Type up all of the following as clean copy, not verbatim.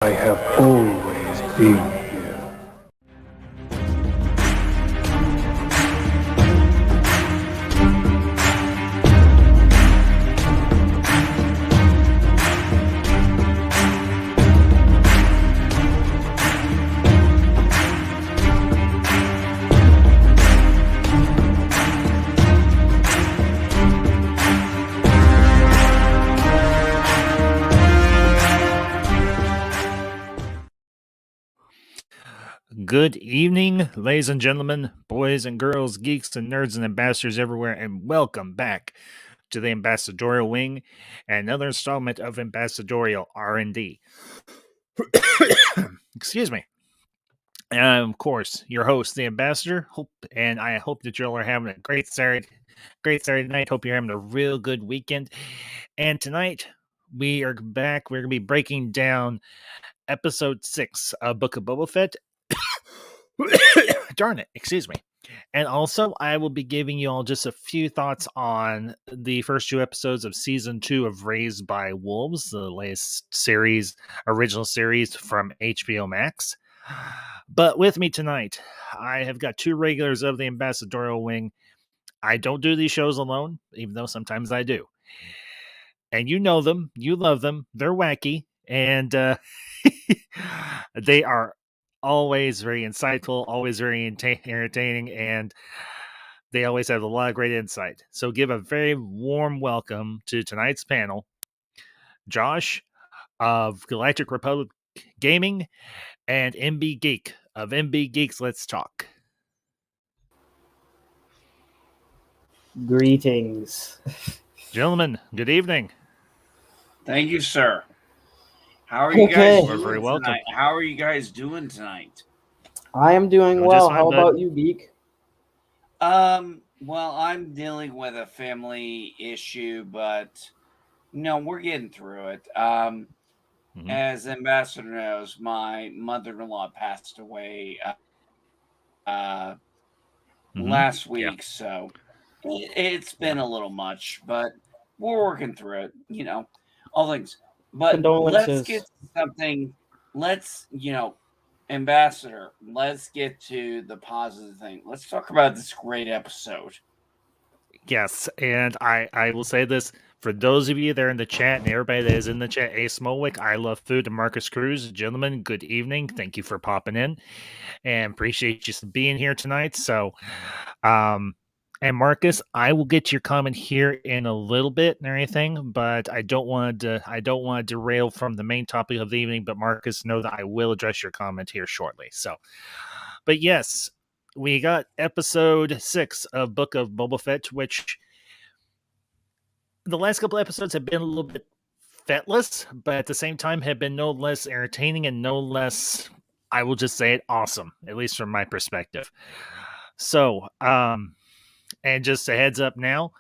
I have always been here. Good evening, ladies and gentlemen, boys and girls, geeks and nerds and ambassadors everywhere, and welcome back to the Ambassadorial Wing and another installment of Ambassadorial R&D. Excuse me. And I'm, of course, your host, the Ambassador. And I hope that you all are having a great Saturday night. Hope you're having a real good weekend. And tonight we are back. We're going to be breaking down Episode 6 of Book of Boba Fett. Darn it, excuse me. And also, I will be giving you all just a few thoughts on the first two episodes of season 2 of Raised by Wolves, the latest original series from HBO Max. But with me tonight, I have got two regulars of the Ambassadorial Wing. I don't do these shows alone, even though sometimes I do. And you know them, you love them, they're wacky, and they are always very insightful, always very entertaining, and they always have a lot of great insight. So give a very warm welcome to tonight's panel, Josh of Galactic Republic Gaming and MB Geek of MB Geeks Let's Talk. Greetings. Gentlemen, good evening. Thank you, sir. How are you guys doing very welcome. tonight? How are you guys doing tonight? I am doing well. How about you, Geek? Well, I'm dealing with a family issue, but we're getting through it. As Ambassador knows, my mother-in-law passed away last week, so it's been a little much, but we're working through it, all things. But let's get to something. Ambassador, let's get to the positive thing. Let's talk about this great episode. Yes, and I will say this for those of you that are in the chat and everybody that is in the chat. Ace Molwick, I Love Food, and Marcus Cruz, gentlemen, good evening. Thank you for popping in, and appreciate you being here tonight. So, and Marcus, I will get your comment here in a little bit and everything, but I don't want to derail from the main topic of the evening. But Marcus, know that I will address your comment here shortly. So, but yes, we got episode 6 of Book of Boba Fett, which the last couple episodes have been a little bit Fettless, but at the same time have been no less entertaining and no less, I will just say it, awesome, at least from my perspective. So, and just a heads up now,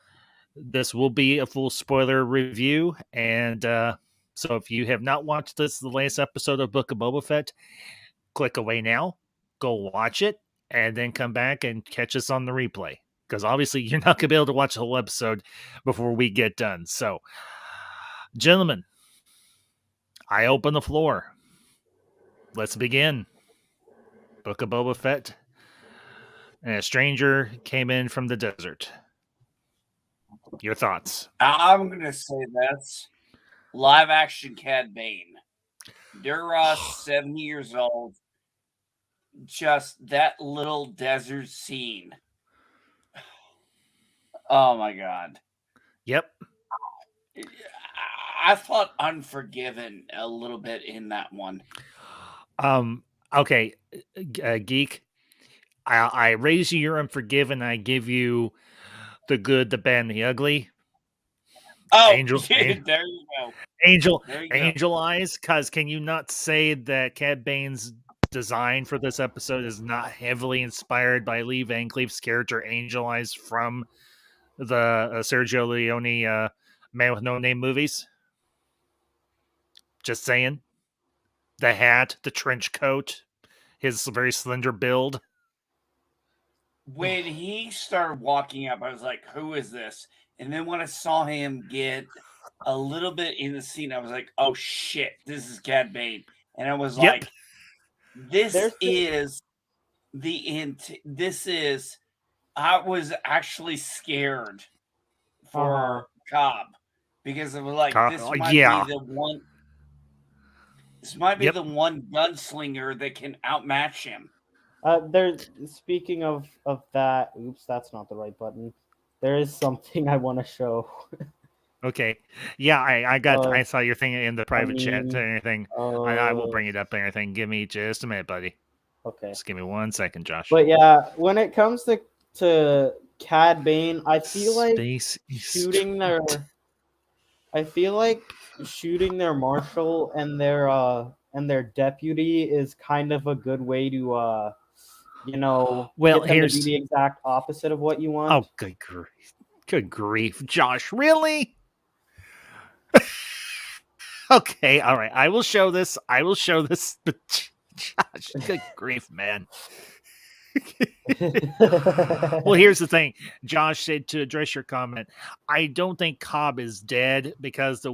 this will be a full spoiler review, and so if you have not watched the latest episode of Book of Boba Fett, click away now, go watch it, and then come back and catch us on the replay. Because obviously you're not going to be able to watch the whole episode before we get done. So, gentlemen, I open the floor. Let's begin. Book of Boba Fett. And a stranger came in from the desert. Your thoughts? I'm going to say that's live action Cad Bane. Duras, 70 years old. Just that little desert scene. Oh my God. Yep. I thought Unforgiven a little bit in that one. Okay, Geek. I raise you your Unforgiven. I give you the good, the bad, and the ugly. Oh, there you go. Angel Eyes. Because can you not say that Cad Bane's design for this episode is not heavily inspired by Lee Van Cleef's character Angel Eyes from the Sergio Leone Man with No Name movies? Just saying. The hat, the trench coat, his very slender build. When he started walking up, I was like, who is this? And then when I saw him get a little bit in the scene, I was like, oh shit, this is Cad Bane. and I was like, this is I was actually scared for Cobb because it was like this might be the one. This might be the one gunslinger that can outmatch him. Speaking of that, oops, that's not the right button. There is something I want to show. Okay. Yeah, I saw your thing in the private chat and everything. I will bring it up and everything. Give me just a minute, buddy. Okay. Just give me 1 second, Josh. But yeah, when it comes to Cad Bane, I feel like shooting their marshal and their deputy is kind of a good way to get them to do the exact opposite of what you want. Oh, good grief, Josh! Really? Okay, all right. I will show this. But Josh, good grief, man. Well, here's the thing. Josh said, to address your comment, I don't think Cobb is dead because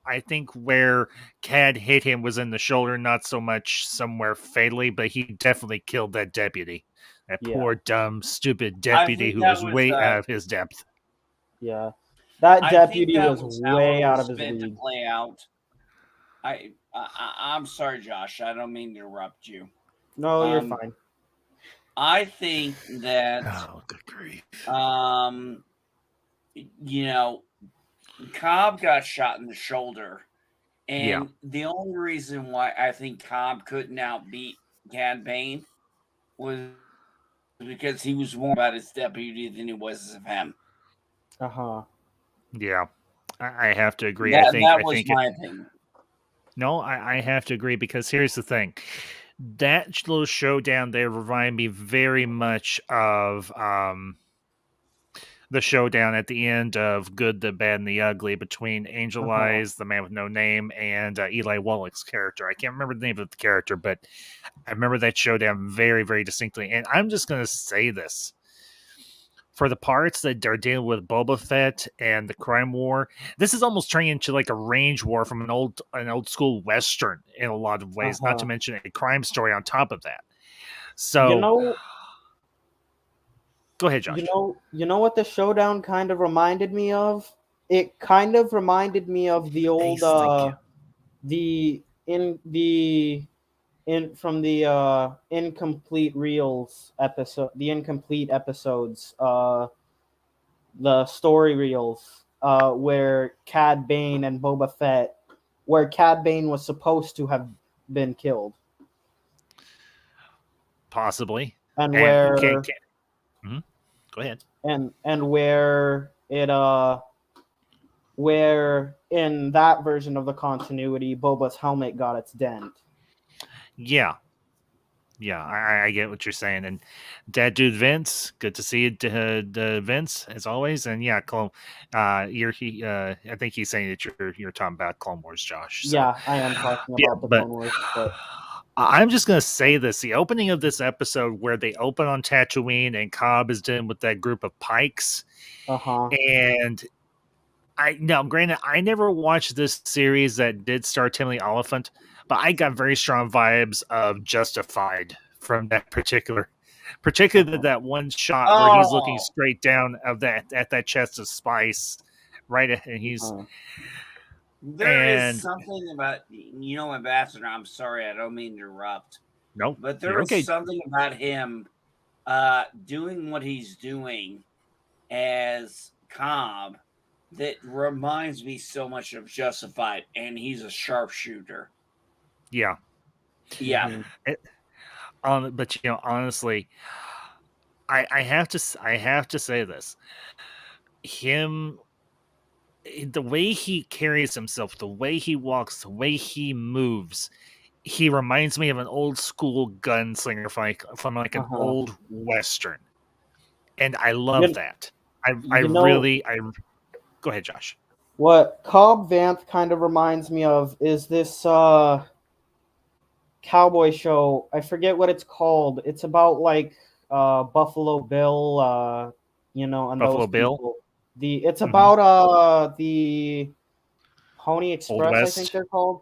I think where Cad hit him was in the shoulder, not so much somewhere fatally, but he definitely killed that deputy. That poor, dumb, stupid deputy who was way out of his depth. Yeah. That deputy was way out of his league. To play out. I'm sorry, Josh. I don't mean to interrupt you. No, you're fine. I think that good grief. Cobb got shot in the shoulder, and the only reason why I think Cobb couldn't outbeat Cad Bane was because he was more about his deputy than he was of him. Yeah, I have to agree. That was my opinion. No, I have to agree because here's the thing. That little showdown there reminded me very much of the showdown at the end of Good, the Bad, and the Ugly between Angel Eyes, the man with no name, and Eli Wallach's character. I can't remember the name of the character, but I remember that showdown very, very distinctly. And I'm just going to say this. For the parts that are dealing with Boba Fett and the crime war, this is almost turning into like a range war from an old school Western in a lot of ways, not to mention a crime story on top of that. So, go ahead, Josh. You know what the showdown kind of reminded me of? It kind of reminded me of the old incomplete reels episode, the incomplete episodes, the story reels, where Cad Bane and Boba Fett, where Cad Bane was supposed to have been killed, possibly, and where go ahead, and where it where in that version of the continuity, Boba's helmet got its dent. Yeah, I get what you're saying. And Dad Dude Vince, good to see you, Vince, as always. And yeah, I think he's saying that you're talking about Clone Wars, Josh. So. Yeah, I am talking about the Clone Wars. But I'm just gonna say this: the opening of this episode, where they open on Tatooine and Cobb is dealing with that group of Pykes, and granted, I never watched this series that did star Timothy Oliphant, but I got very strong vibes of Justified from that particularly that one shot where he's looking straight down at that chest of spice, right? And he's there is something about Ambassador. I'm sorry, I don't mean to interrupt. No, but there is something about him doing what he's doing as Cobb that reminds me so much of Justified, and he's a sharpshooter. Yeah. But honestly, I have to say this. The way he carries himself, the way he walks, the way he moves, he reminds me of an old school gunslinger from an old Western, and I love that. Go ahead, Josh. What Cobb Vanth kind of reminds me of is this cowboy show. I forget what it's called. It's about like Buffalo Bill, and Buffalo those Bill. People. It's about the Pony Express, I think they're called.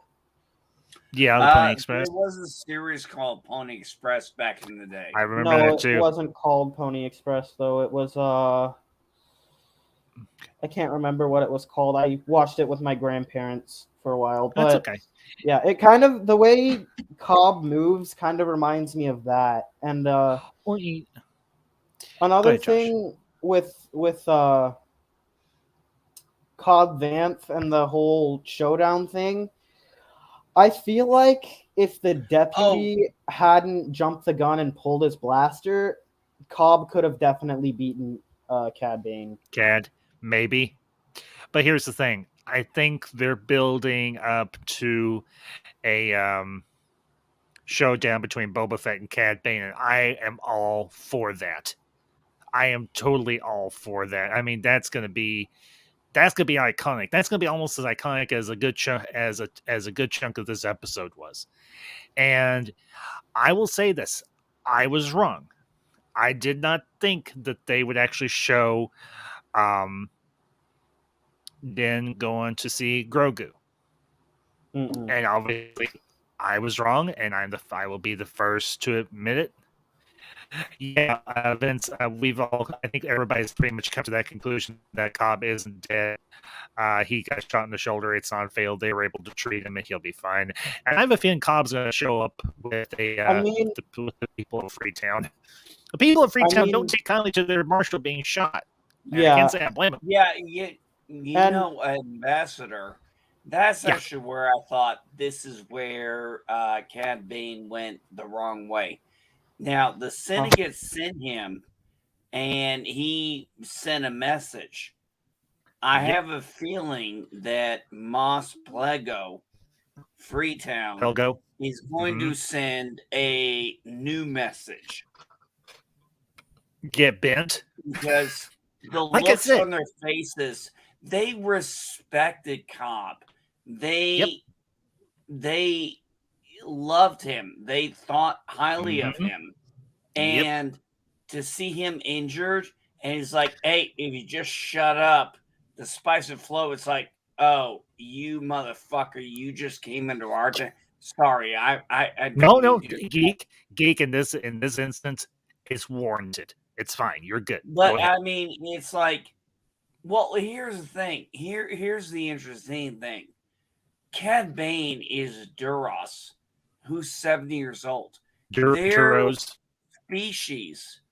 Yeah, the Pony Express. There was a series called Pony Express back in the day. I remember that too. No, it wasn't called Pony Express though. It was I can't remember what it was called. I watched it with my grandparents for a while, but That's okay. Yeah, it kind of the way Cobb moves kind of reminds me of that. And another thing with Cobb Vanth and the whole showdown thing, I feel like if the deputy hadn't jumped the gun and pulled his blaster, Cobb could have definitely beaten Cad Bane. Cad, maybe. But here's the thing. I think they're building up to a showdown between Boba Fett and Cad Bane, and I am all for that. I am totally all for that. I mean, that's gonna be iconic. That's gonna be almost as iconic as a good chunk as a good chunk of this episode was. And I will say this: I was wrong. I did not think that they would actually show Din going to see Grogu. Mm-mm. And obviously, I was wrong, and I will be the first to admit it. Yeah, Vince, I think everybody's pretty much come to that conclusion that Cobb isn't dead. He got shot in the shoulder. It's not failed. They were able to treat him, and he'll be fine. And I have a feeling Cobb's going to show up with with the people of Freetown. The people of Freetown don't take kindly to their marshal being shot. And I can't say I blame him. Yeah, you know, Ambassador, that's actually where I thought this is where Cad Bane went the wrong way. Now, the Syndicate sent him, and he sent a message. I have a feeling that Mos Pelgo, Freetown, is going to send a new message. Get bent? Because the looks on their faces, they respected Cobb. They loved him. They thought highly of him. And to see him injured, and he's like, hey, if you just shut up, the spice and flow, it's like, oh, you motherfucker, you just came into our town. Sorry, I no, geek in this instance is warranted. It's fine. You're good. But I mean, it's like, well, here's the thing. Here's the interesting thing. Cad Bane is Duras, who's 70 years old. Their species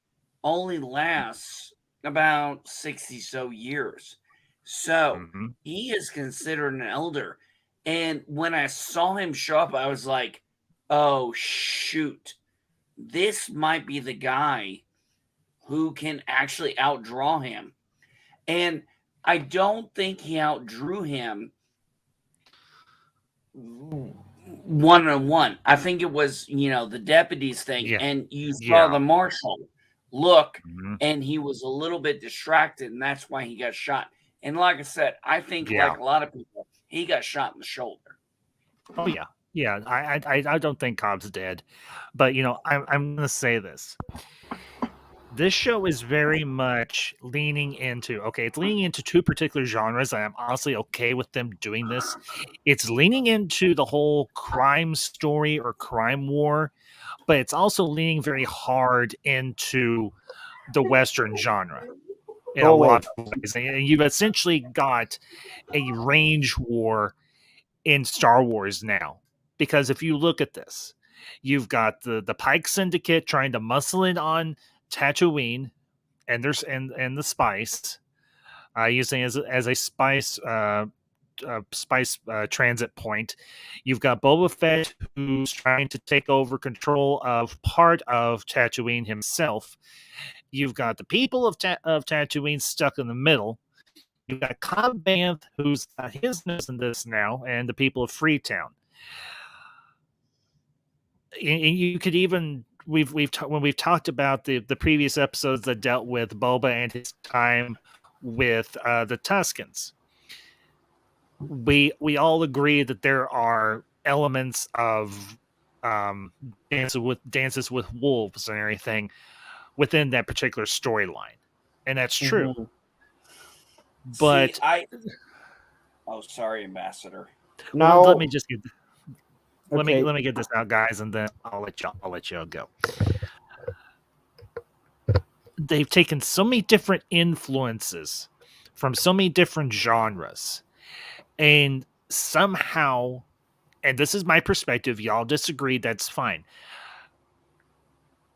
only lasts about 60 so years. So he is considered an elder. And when I saw him show up, I was like, oh, shoot. This might be the guy who can actually outdraw him. And I don't think he outdrew him one-on-one. I think it was, the deputies thing. Yeah. And you saw the marshal look, and he was a little bit distracted, and that's why he got shot. And like I said, I think like a lot of people, he got shot in the shoulder. Oh, yeah. Yeah, I don't think Cobb's dead. But, I'm going to say this. This show is very much leaning into, it's leaning into two particular genres, and I'm honestly okay with them doing this. It's leaning into the whole crime story or crime war, but it's also leaning very hard into the Western genre in a lot of ways. And you've essentially got a range war in Star Wars now. Because if you look at this, you've got the Pykes Syndicate trying to muscle in on Tatooine and the spice, using as a spice transit point. You've got Boba Fett, who's trying to take over control of part of Tatooine himself. You've got the people of Tatooine stuck in the middle. You've got Cobb Vanth, who's got his nose in this now, and the people of Freetown. And you could even when we've talked about the previous episodes that dealt with Boba and his time with the Tuskens, we all agree that there are elements of dances with wolves and everything within that particular storyline, and that's true. But sorry, Ambassador. No, let me just get. Okay. Let me get this out, guys, and then I'll let y'all go. They've taken so many different influences from so many different genres, and somehow, and this is my perspective, y'all disagree, that's fine.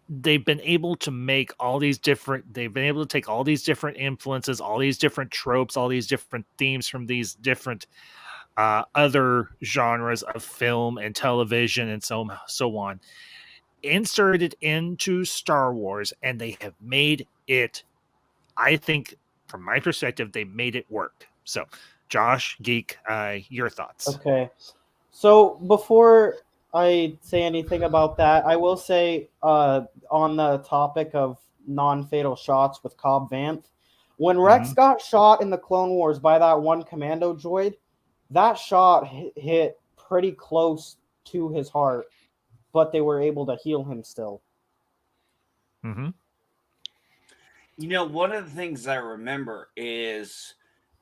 They've been able to make all these different, they've been able to take all these different influences, all these different tropes, all these different themes from these different other genres of film and television and so on, inserted into Star Wars, and they have made it, I think, from my perspective, they made it work. So, Josh, Geek, your thoughts. Okay. So before I say anything about that, I will say on the topic of non-fatal shots with Cobb Vanth, when Rex got shot in the Clone Wars by that one commando droid, that shot hit pretty close to his heart, but they were able to heal him still. You know, one of the things I remember is,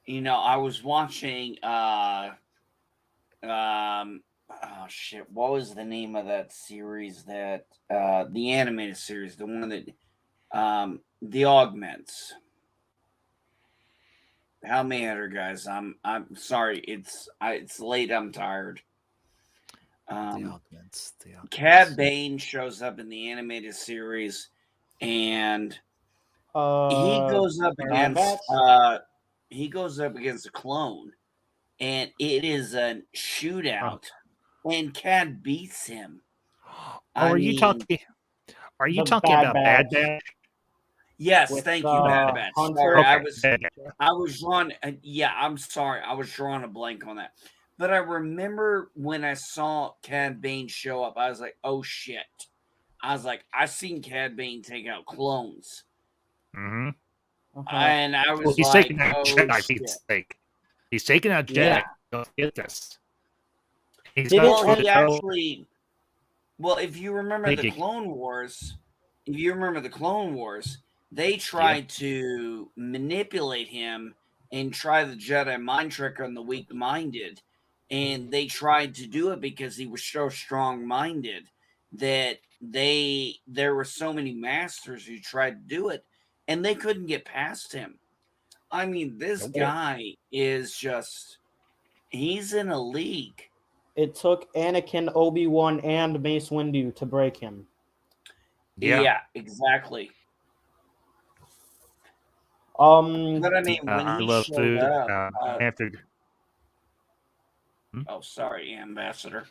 you know, I was watching oh shit, what was the name of that series, that the animated series, the one that the Augments. How may I her, guys? I'm sorry, it's late, I'm tired. The Augments. Cad Bane shows up in the animated series, and he goes up against a clone, and it is a shootout, and Cad beats him. Are you talking about Bad Batch? Yes, thank you, Bad Batch. Sorry, I was drawing. Yeah, I'm sorry, I was drawing a blank on that. But I remember when I saw Cad Bane show up, I was like, "Oh shit!" I was like, "I seen Cad Bane take out clones." And I was he's like, taking out "Oh Jedi, shit!" He's taking out Jedi. Yeah. Don't get this. If you remember the Clone Wars, they tried to manipulate him and try the Jedi mind trick on the weak-minded, and they tried to do it because he was so strong-minded that there were so many masters who tried to do it, and they couldn't get past him. I mean, this guy is just, he's in a league. It took Anakin, Obi-Wan, and Mace Windu to break him. Yeah, exactly. But I mean, when he showed up, oh, sorry, Ambassador.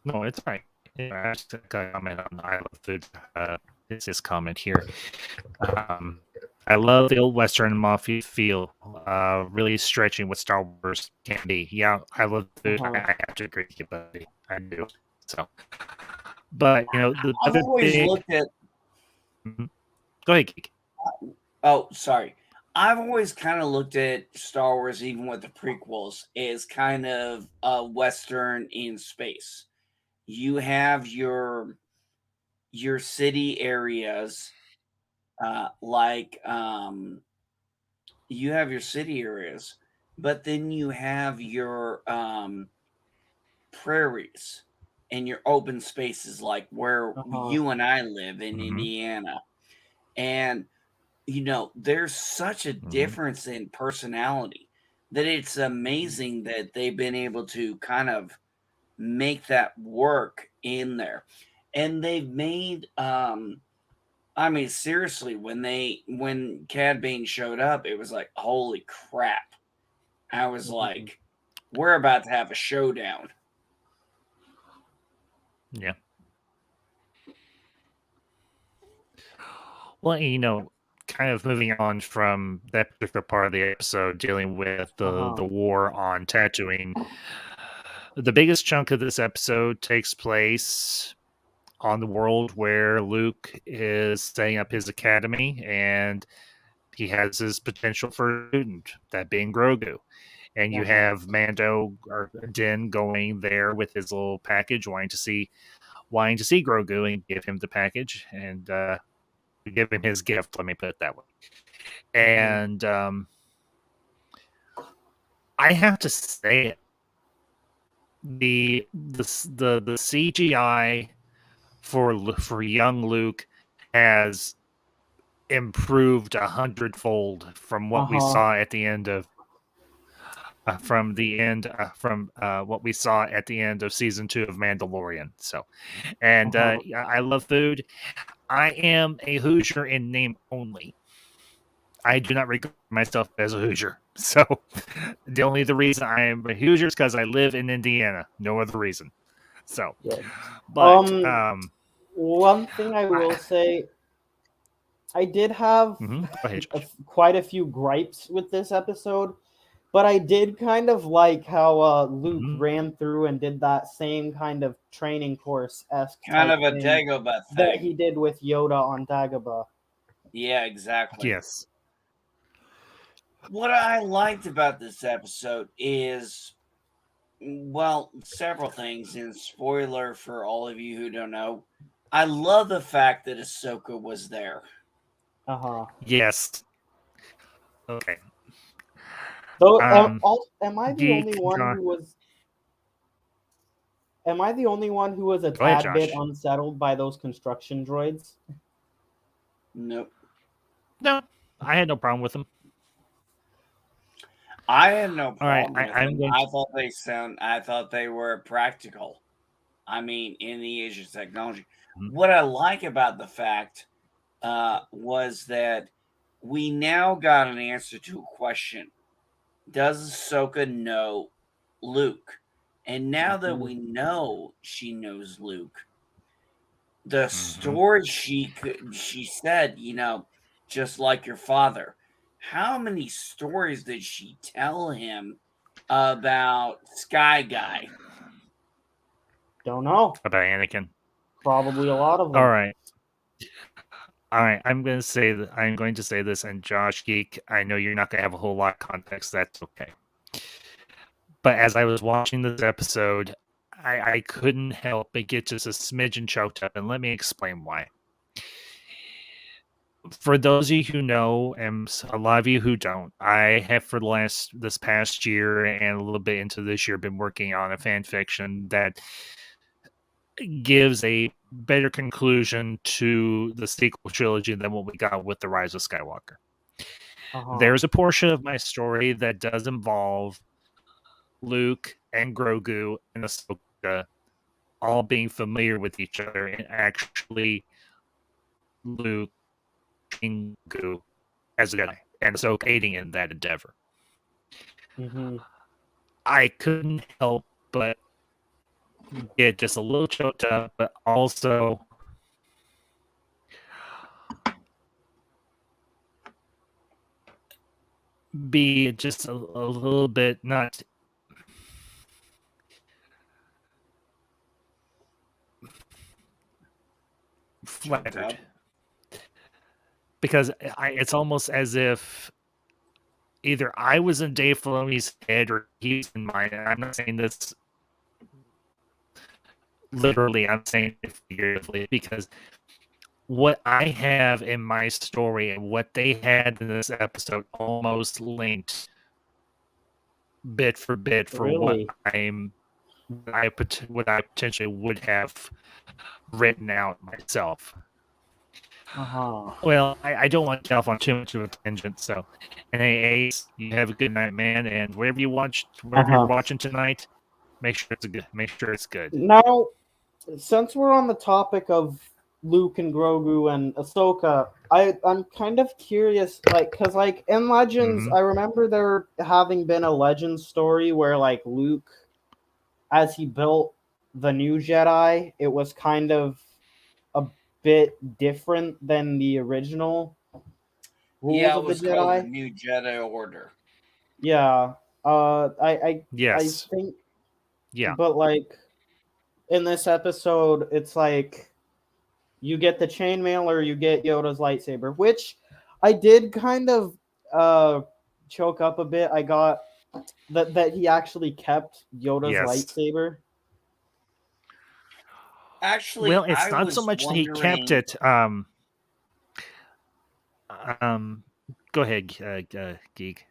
No, it's right. I just comment on I love food. It's his comment here. I love the old Western mafia feel, really stretching what Star Wars can be. Yeah, I love food. I have to agree with you, buddy. I do. So, but you know, I've always looked at. Go ahead, Geek. Oh, sorry. I've always kind of looked at Star Wars, even with the prequels, as kind of a Western in space. You have your city areas, you have your city areas, but then you have your prairies and your open spaces, like where you and I live in Indiana. And you know, there's such a difference in personality that it's amazing that they've been able to kind of make that work in there. And they've made I mean, seriously, when Cad Bane showed up, it was like, holy crap. I was like, we're about to have a showdown. Yeah. Well, you know, kind of moving on from that particular part of the episode, dealing with the war on Tatooine. The biggest chunk of this episode takes place on the world where Luke is setting up his academy, and he has his potential for a student, that being Grogu. And you have Mando or Din going there with his little package, wanting to see Grogu and give him the package and give him his gift. Let me put it that way. And I have to say it. the CGI for young Luke has improved 100-fold from what we saw at the end of what we saw at the end of season 2 of Mandalorian. So, and I love food. I am a Hoosier in name only. I do not regard myself as a Hoosier. So, the reason I am a Hoosier is because I live in Indiana. No other reason. So, Yeah. but one thing I will say, I did have Go ahead, Josh. quite a few gripes with this episode, but I did kind of like how Luke ran through and did that same kind of training course kind of a Dagobah thing that he did with Yoda on Dagobah. Yeah, exactly. Yes. What I liked about this episode is, well, several things. And spoiler for all of you who don't know, I love the fact that Ahsoka was there. Yes. Okay. So, am I the only one John. who was? Am I the only one who was a Go ahead, tad bit Josh. unsettled by those construction droids? Nope. No, I had no problem with them. I had no problem with them. I thought they were practical. I mean, in the age of technology. What I like about the fact was that we now got an answer to a question. Does Ahsoka know Luke? And now that we know she knows Luke, the story she said, just like your father. How many stories did she tell him about Sky Guy? Don't know. About Anakin. Probably a lot of them. All right. I'm going to say this, and Josh Geek, I know you're not going to have a whole lot of context. That's okay. But as I was watching this episode, I couldn't help but get just a smidgen choked up, and let me explain why. For those of you who know, and a lot of you who don't, I have for this past year and a little bit into this year been working on a fan fiction that gives a better conclusion to the sequel trilogy than what we got with The Rise of Skywalker. There's a portion of my story that does involve Luke and Grosgu and Ahsoka all being familiar with each other, and actually Luke being Grosgu as a Jedi and Ahsoka aiding in that endeavor. I couldn't help but get just a little choked up, but also be just a little bit not flattered, because it's almost as if either I was in Dave Filoni's head or he's in mine. And I'm not saying this literally, I'm saying it figuratively, because what I have in my story and what they had in this episode almost linked bit for bit for what I potentially would have written out myself. Well, I don't want to get off on too much of a tangent. So, and hey, Ace, you have a good night, man. And wherever you're watching tonight, make sure it's good. Now, since we're on the topic of Luke and Grosgu and Ahsoka, I'm kind of curious, because in Legends, I remember there having been a Legends story where Luke, as he built the new Jedi, it was kind of a bit different than the original rules of the Jedi. Called the New Jedi Order. Yeah. I yes. I think. Yeah. But in this episode, it's you get the chainmail or you get Yoda's lightsaber, which I did kind of choke up a bit. I got that he actually kept Yoda's lightsaber. Actually, well, it's not so much that he kept it. Go ahead, Geek.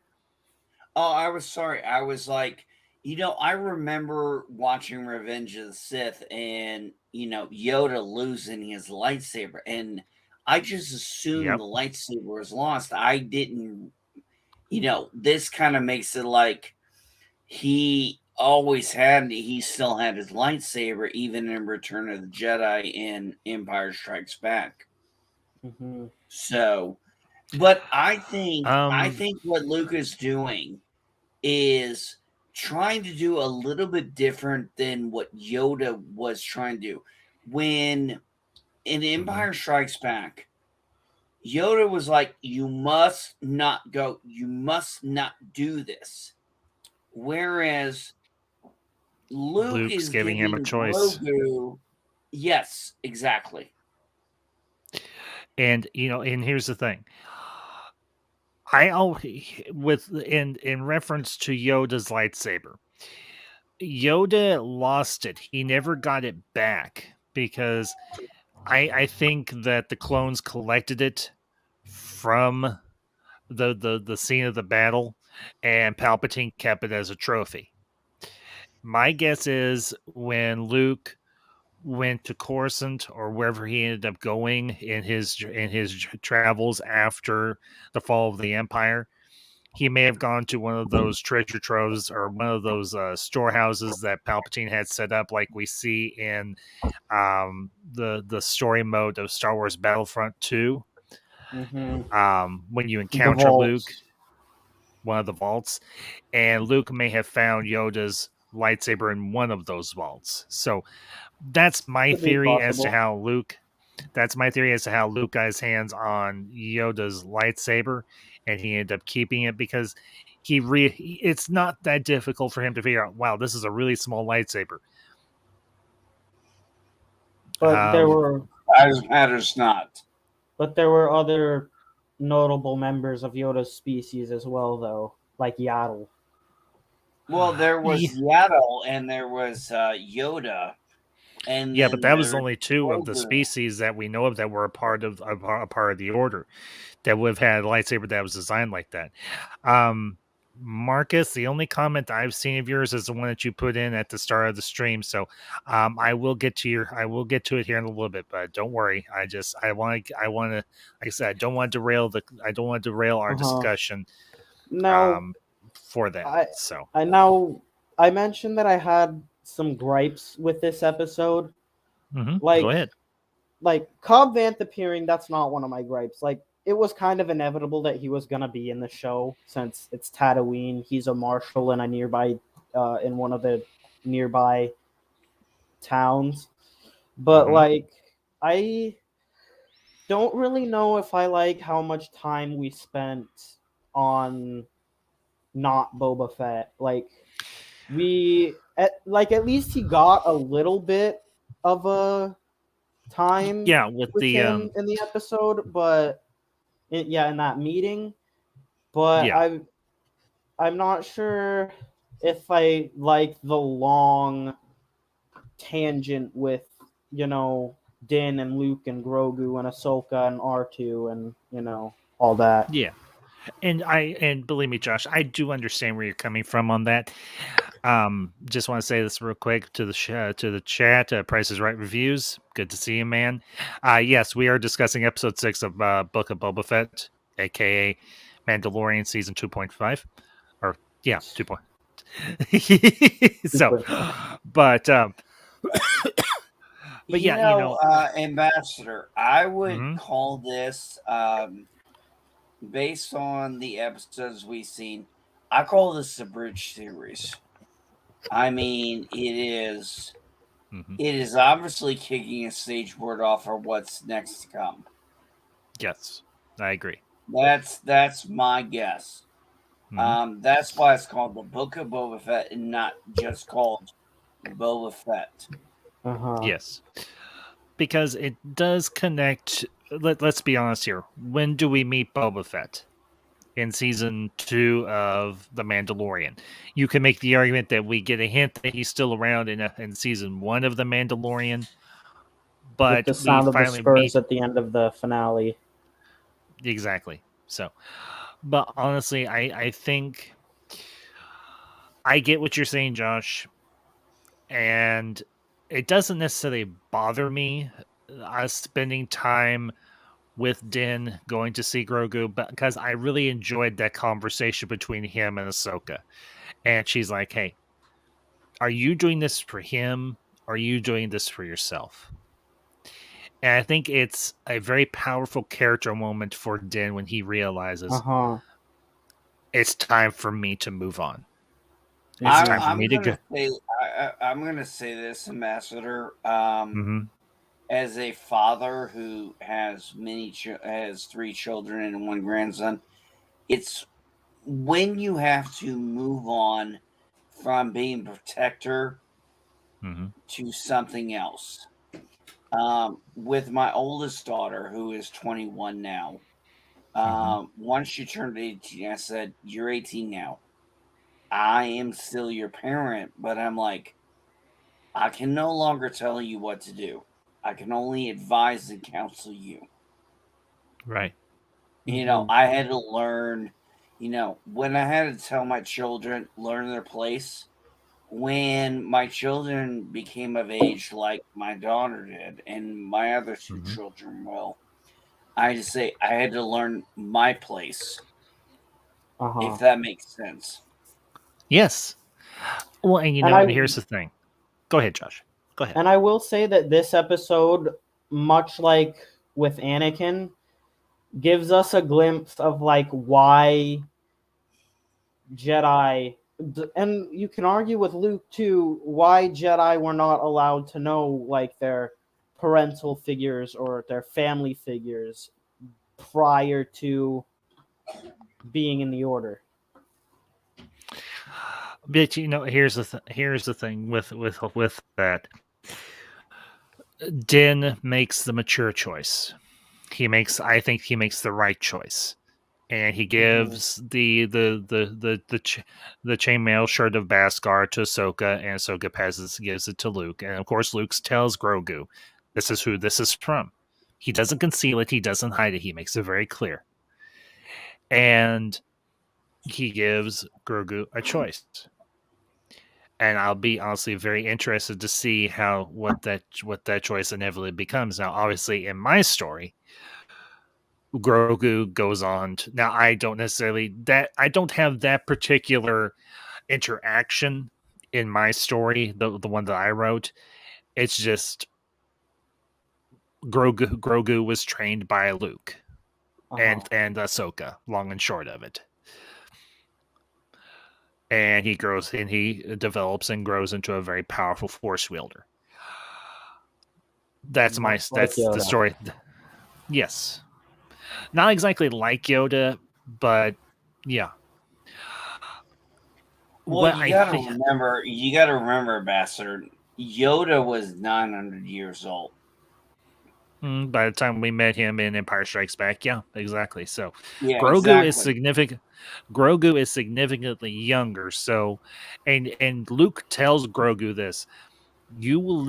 Oh, I was sorry. I was like, I remember watching Revenge of the Sith and, Yoda losing his lightsaber. And I just assumed the lightsaber was lost. I didn't, this kind of makes it like he still had his lightsaber, even in Return of the Jedi and Empire Strikes Back. Mm-hmm. So, but I think what Luke is doing is trying to do a little bit different than what Yoda was trying to do. When in Empire Strikes Back, Yoda was like, "You must not go. You must not do this." Whereas Luke Luke's is giving him a giving choice. Grogu, yes, exactly. And and here's the thing. I always in reference to Yoda's lightsaber. Yoda lost it. He never got it back because I think that the clones collected it from the scene of the battle, and Palpatine kept it as a trophy. My guess is when Luke went to Coruscant or wherever he ended up going in his travels after the fall of the Empire, he may have gone to one of those treasure troves or one of those storehouses that Palpatine had set up, like we see in the story mode of Star Wars Battlefront 2. When you encounter Luke, one of the vaults, and Luke may have found Yoda's lightsaber in one of those vaults. So that's my theory as to how Luke. That's my theory as to how Luke got his hands on Yoda's lightsaber, and he ended up keeping it because it's not that difficult for him to figure out. Wow, this is a really small lightsaber. But there were matters not. But there were other notable members of Yoda's species as well, though, like Yaddle. Well, there was Yaddle and there was Yoda. And yeah, but that was only two of the species that we know of that were a part of the Order that would have had a lightsaber that was designed like that. Marcus, the only comment I've seen of yours is the one that you put in at the start of the stream. So I will get to it here in a little bit, but don't worry. I want to, like I said, I don't want to derail our discussion. Now, for that. I mentioned that I had some gripes with this episode. Like, go ahead. Like Cobb Vanth appearing, that's not one of my gripes. Like, it was kind of inevitable that he was gonna be in the show since it's Tatooine. He's a marshal in in one of the nearby towns. But like, I don't really know if I like how much time we spent on not Boba Fett. Like, at least he got a little bit of a time with the him in the episode, but in that meeting. But I'm not sure if I like the long tangent with Din and Luke and Grogu and Ahsoka and R2 and all that. Yeah. And believe me, Josh, I do understand where you're coming from on that. Just want to say this real quick to the chat. Price is Right reviews. Good to see you, man. Yes, we are discussing episode 6 of Book of Boba Fett, aka Mandalorian season 2.5, or 2. So, but Ambassador, I would call this based on the episodes we've seen. I call this the bridge series. I mean, it is obviously kicking a stage board off for what's next to come. Yes, I agree. That's my guess. That's why it's called the Book of Boba Fett and not just called Boba Fett. Yes, because it does connect. Let's be honest here. When do we meet Boba Fett? In season 2 of The Mandalorian. You can make the argument that we get a hint that he's still around in season 1 of The Mandalorian, but with the sound of the Spurs at the end of the finale. Exactly. So, but honestly, I think I get what you're saying, Josh, and it doesn't necessarily bother me spending time with Din going to see Grogu, but because I really enjoyed that conversation between him and Ahsoka. And she's like, hey, are you doing this for him? Or are you doing this for yourself? And I think it's a very powerful character moment for Din when he realizes it's time for me to move on. It's time for me to go. I'm going to say this, Ambassador. Mm-hmm. As a father who has has 3 children and 1 grandson, it's when you have to move on from being protector to something else. With my oldest daughter, who is 21 now, once she turned 18, I said, "You're 18 now. I am still your parent, but I'm like, I can no longer tell you what to do. I can only advise and counsel you." Right. I had to learn, when I had to tell my children, learn their place. When my children became of age, like my daughter did, and my other 2 children will, I just say I had to learn my place, if that makes sense. Yes. Well, and here's the thing. Go ahead, Josh. Go ahead. And I will say that this episode, much like with Anakin, gives us a glimpse of like why Jedi, and you can argue with Luke too, why Jedi were not allowed to know like their parental figures or their family figures prior to being in the Order. But here's the thing with that. Din makes the mature choice. I think he makes the right choice, and he gives the chainmail shirt of Beskar to Ahsoka, and Ahsoka gives it to Luke, and of course Luke tells Grogu, "This is who this is from." He doesn't conceal it. He doesn't hide it. He makes it very clear, and he gives Grogu a choice. And I'll be honestly very interested to see what that choice inevitably becomes. Now, obviously, in my story, Grogu goes on to, now I don't have that particular interaction in my story, the one that I wrote. It's just Grogu was trained by Luke and Ahsoka, long and short of it. And he develops and grows into a very powerful force wielder. That's the story. Yes. Not exactly like Yoda, but yeah. Well, you got to remember, Ambassador, Yoda was 900 years old. By the time we met him in Empire Strikes Back, yeah, exactly. So yeah, Grogu is significant. Grogu is significantly younger. So, and Luke tells Grogu this: you will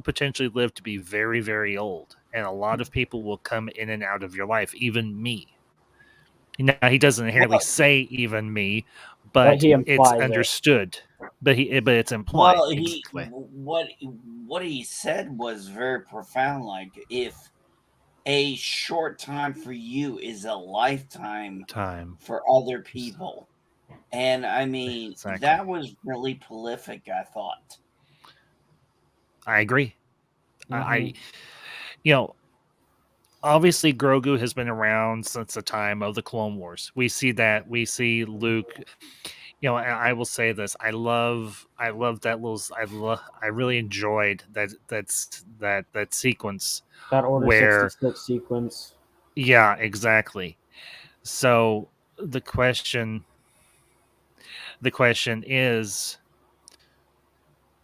potentially live to be very, very old, and a lot of people will come in and out of your life, even me. Now he doesn't inherently say even me, but it's understood. But it's implied. Well, what he said was very profound. Like, if a short time for you is a lifetime for other people, and I mean that was really prolific. I thought. I agree. I obviously Grogu has been around since the time of the Clone Wars. We see Luke. I will say this: I love that little. I really enjoyed that sequence. That Order 66 sequence. Yeah, exactly. So the question is,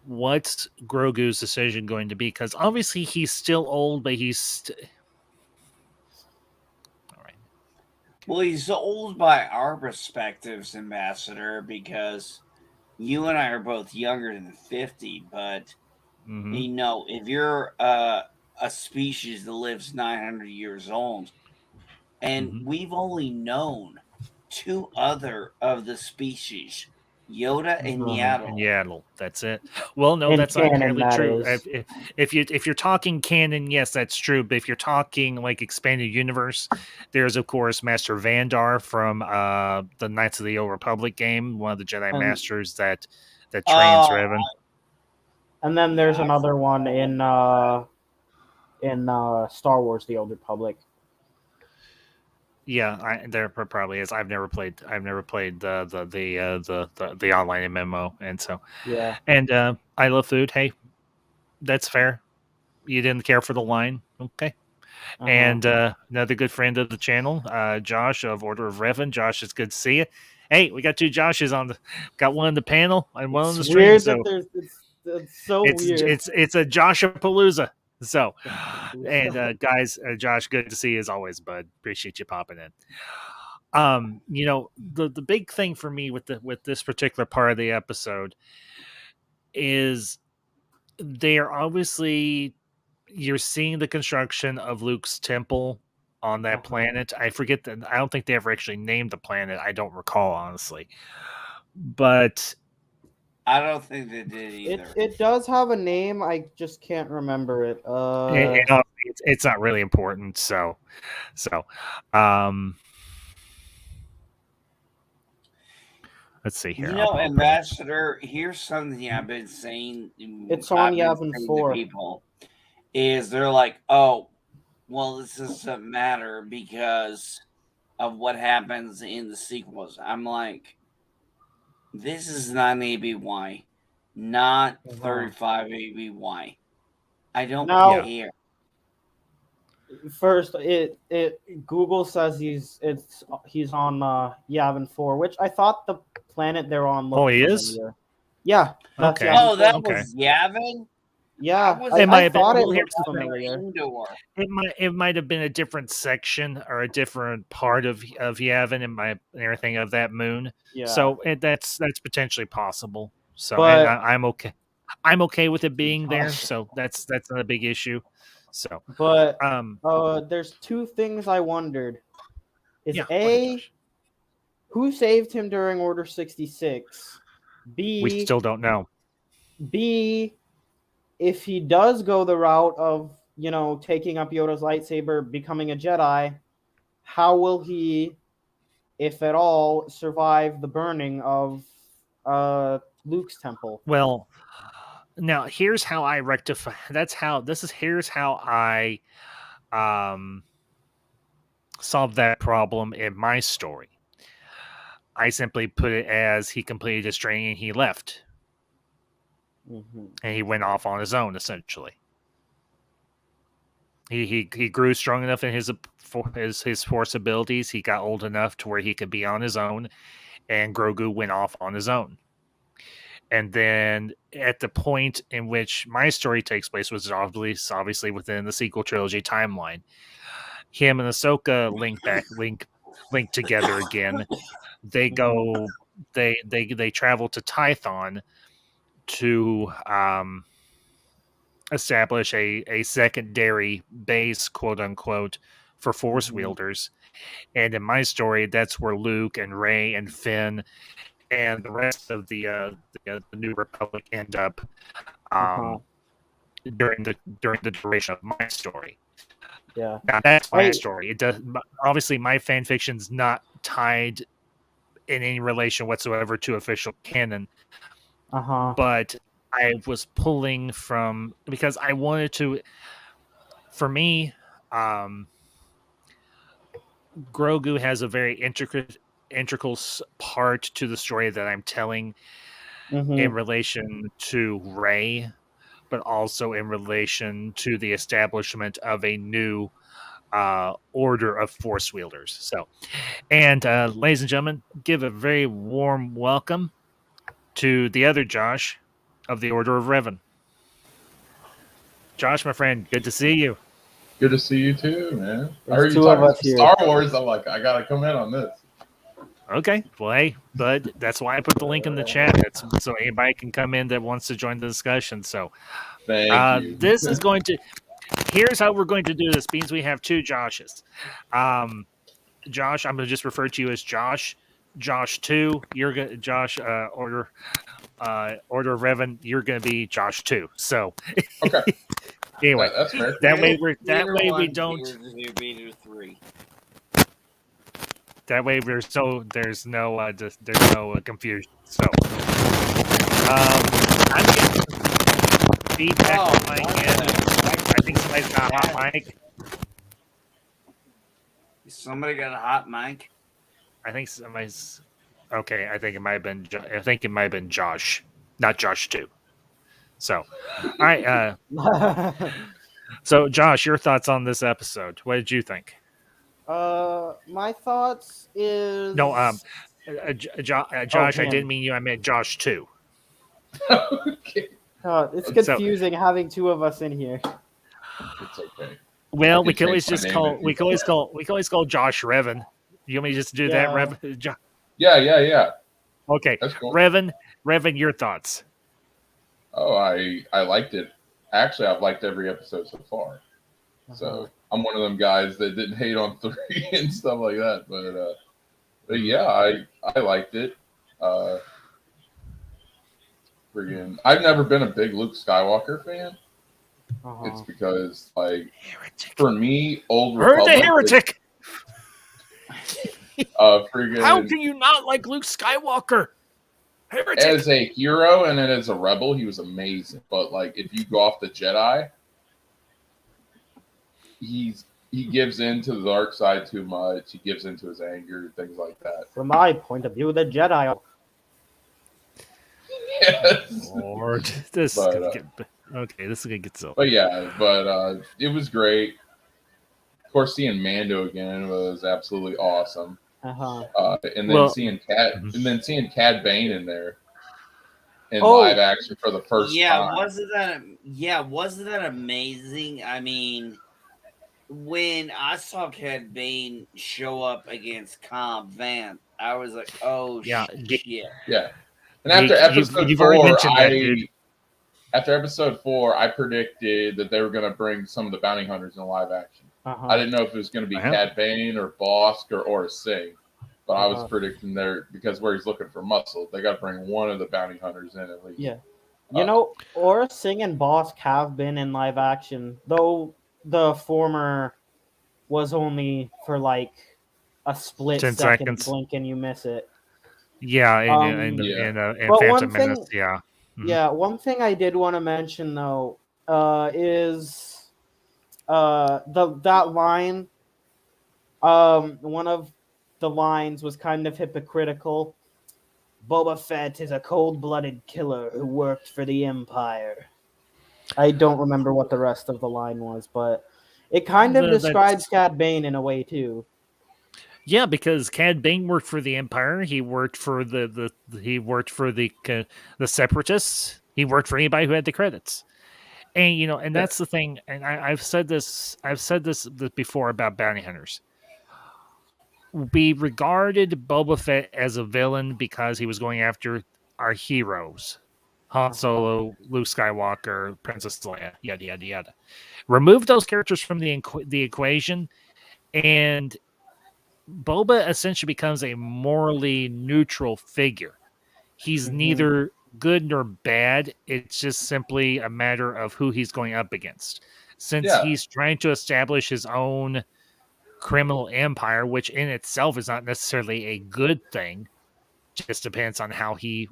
what's Grogu's decision going to be? Because obviously he's still old, but he's all right. Well, he's old by our perspectives, Ambassador, because you and I are both younger than 50, but if you're a species that lives 900 years old, and we've only known 2 other of the species Yoda and Yaddle. And Yaddle, that's it. Well, no, In that's not canon, entirely that true. is. If you're talking canon, yes, that's true. But if you're talking like expanded universe, there's of course Master Vandar from the Knights of the Old Republic game, one of the Jedi Masters that trains Revan. And then there's another one in Star Wars: The Old Republic. Yeah, there probably is. I've never played the online MMO, and so yeah. And I love food. Hey, that's fair. You didn't care for the line, okay? And another good friend of the channel, Josh of Order of Revan. Josh, it's good to see you. Hey, we got two Joshes got one on the panel and one on the stream. Weird so that it's so weird. It's a Joshapalooza. So, and guys, Josh, good to see you as always, bud. Appreciate you popping in. The big thing for me with this particular part of the episode is they're obviously you're seeing the construction of Luke's temple on that planet. I forget that. I don't think they ever actually named the planet. I don't recall, honestly. But I don't think they did either. It does have a name. I just can't remember it. It's not really important. So, let's see here. Ambassador, here's something I've been saying. It's on Yavin 4. People is they're like, oh, well, this doesn't matter because of what happens in the sequels. I'm like, this is not an ABY, not 35 ABY. I don't care. First, Google says he's on Yavin 4, which I thought the planet they're on. Oh, he is. Yeah. Okay. Oh, that was Yavin. Yeah, I thought it looked familiar. It might have been a different section or a different part of Yavin and everything of that moon. Yeah. So that's potentially possible. So but, I'm okay. I'm okay with it being there. So that's not a big issue. So, but there's two things I wondered. Is who saved him during Order 66? B, we still don't know. B, if he does go the route of, taking up Yoda's lightsaber, becoming a Jedi, how will he, if at all, survive the burning of Luke's temple? Well, now here's how I rectify. Here's how I solve that problem in my story. I simply put it as he completed his training and he left. Mm-hmm. And he went off on his own, essentially. He grew strong enough in his force abilities. He got old enough to where he could be on his own, and Grogu went off on his own. And then at the point in which my story takes place, was obviously within the sequel trilogy timeline. Him and Ahsoka link together again. They go. They travel to Tython to establish a secondary base, quote unquote, for Force wielders. And in my story, that's where Luke and Rey and Finn and the rest of the New Republic end up during the duration of my story. Yeah, now, that's my story. It does obviously my fan fiction's not tied in any relation whatsoever to official canon. But I was pulling from because I wanted to. For me, Grogu has a very integral part to the story that I'm telling in relation to Rey, but also in relation to the establishment of a new order of Force wielders. So, and ladies and gentlemen, give a very warm welcome to the other Josh of the Order of Revan. Josh, my friend, good to see you. Good to see you too, man. I heard you talking Star Wars. I'm like, I gotta come in on this. Okay, well, hey, bud, that's why I put the link in the chat. So anybody can come in that wants to join the discussion. So, thank you. This is going to. Here's how we're going to do this. Means we have two Joshes. Josh, I'm going to just refer to you as Josh Josh 2. You're gonna Josh Order of Revan. You're gonna be Josh 2. So okay. Anyway, that's fair. That way we don't. Three. That way there's no confusion. So I'm getting feedback on my end. I think somebody's got a hot mic. Somebody got a hot mic. I think somebody's okay. I think it might have been Josh, not Josh 2. So, all right. So, Josh, your thoughts on this episode? What did you think? My thoughts is Josh. I didn't mean you. I meant Josh 2. Okay. It's confusing having two of us in here. It's okay. Well, we can always call Josh Revan. You want me to just do that, Revan? Yeah. Okay, that's cool. Revan, your thoughts? Oh, I liked it. Actually, I've liked every episode so far. So I'm one of them guys that didn't hate on 3 and stuff like that. But yeah, I liked it. I've never been a big Luke Skywalker fan. It's because, like, heretic. For me, Old Republic. Heard the heretic. How can you not like Luke Skywalker? Heretic. As a hero and then as a rebel, he was amazing. But like, if you go off the Jedi, he gives in to the dark side too much. He gives into his anger, things like that. From my point of view, the Jedi. Yes. Lord, this is gonna get so. But yeah, it was great. Of course, seeing Mando again was absolutely awesome. And then seeing Cad Bane in there in live action for the first time. Wasn't that amazing? I mean, when I saw Cad Bane show up against Cobb Vanth, I was like, oh shit. Yeah. And after episode 4, I predicted that they were going to bring some of the bounty hunters in live action. I didn't know if it was going to be Cad Bane or Bosk or Singh, but I was predicting there because where he's looking for muscle, they got to bring one of the bounty hunters in at least. Yeah, Aurra Singh and Bosk have been in live action, though the former was only for like a split second, seconds. blink and you miss it. Yeah, and Phantom Menace. Yeah. Mm-hmm. Yeah, one thing I did want to mention though is that line. One of the lines was kind of hypocritical. Boba Fett is a cold-blooded killer who worked for the Empire. I don't remember what the rest of the line was, but it kind of describes Cad Bane in a way too. Yeah, because Cad Bane worked for the Empire. He worked for the Separatists. He worked for anybody who had the credits. And and that's the thing. And I've said this before about bounty hunters. We regarded Boba Fett as a villain because he was going after our heroes: Han Solo, Luke Skywalker, Princess Leia, yada yada yada. Remove those characters from the equation, and Boba essentially becomes a morally neutral figure. He's neither good nor bad. It's just simply a matter of who he's going up against. Since he's trying to establish his own criminal empire, which in itself is not necessarily a good thing, just depends on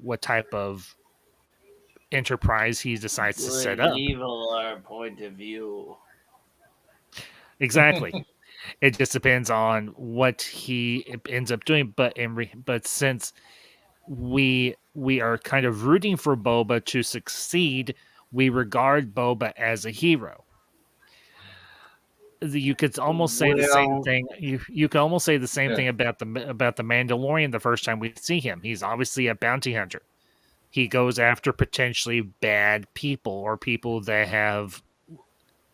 what type of enterprise he decides to set up. Evil our point of view. Exactly. It just depends on what he ends up doing. But since we are kind of rooting for Boba to succeed, we regard Boba as a hero. You could almost say the same thing. You can almost say the same thing about the Mandalorian the first time we see him. He's obviously a bounty hunter. He goes after potentially bad people or people that have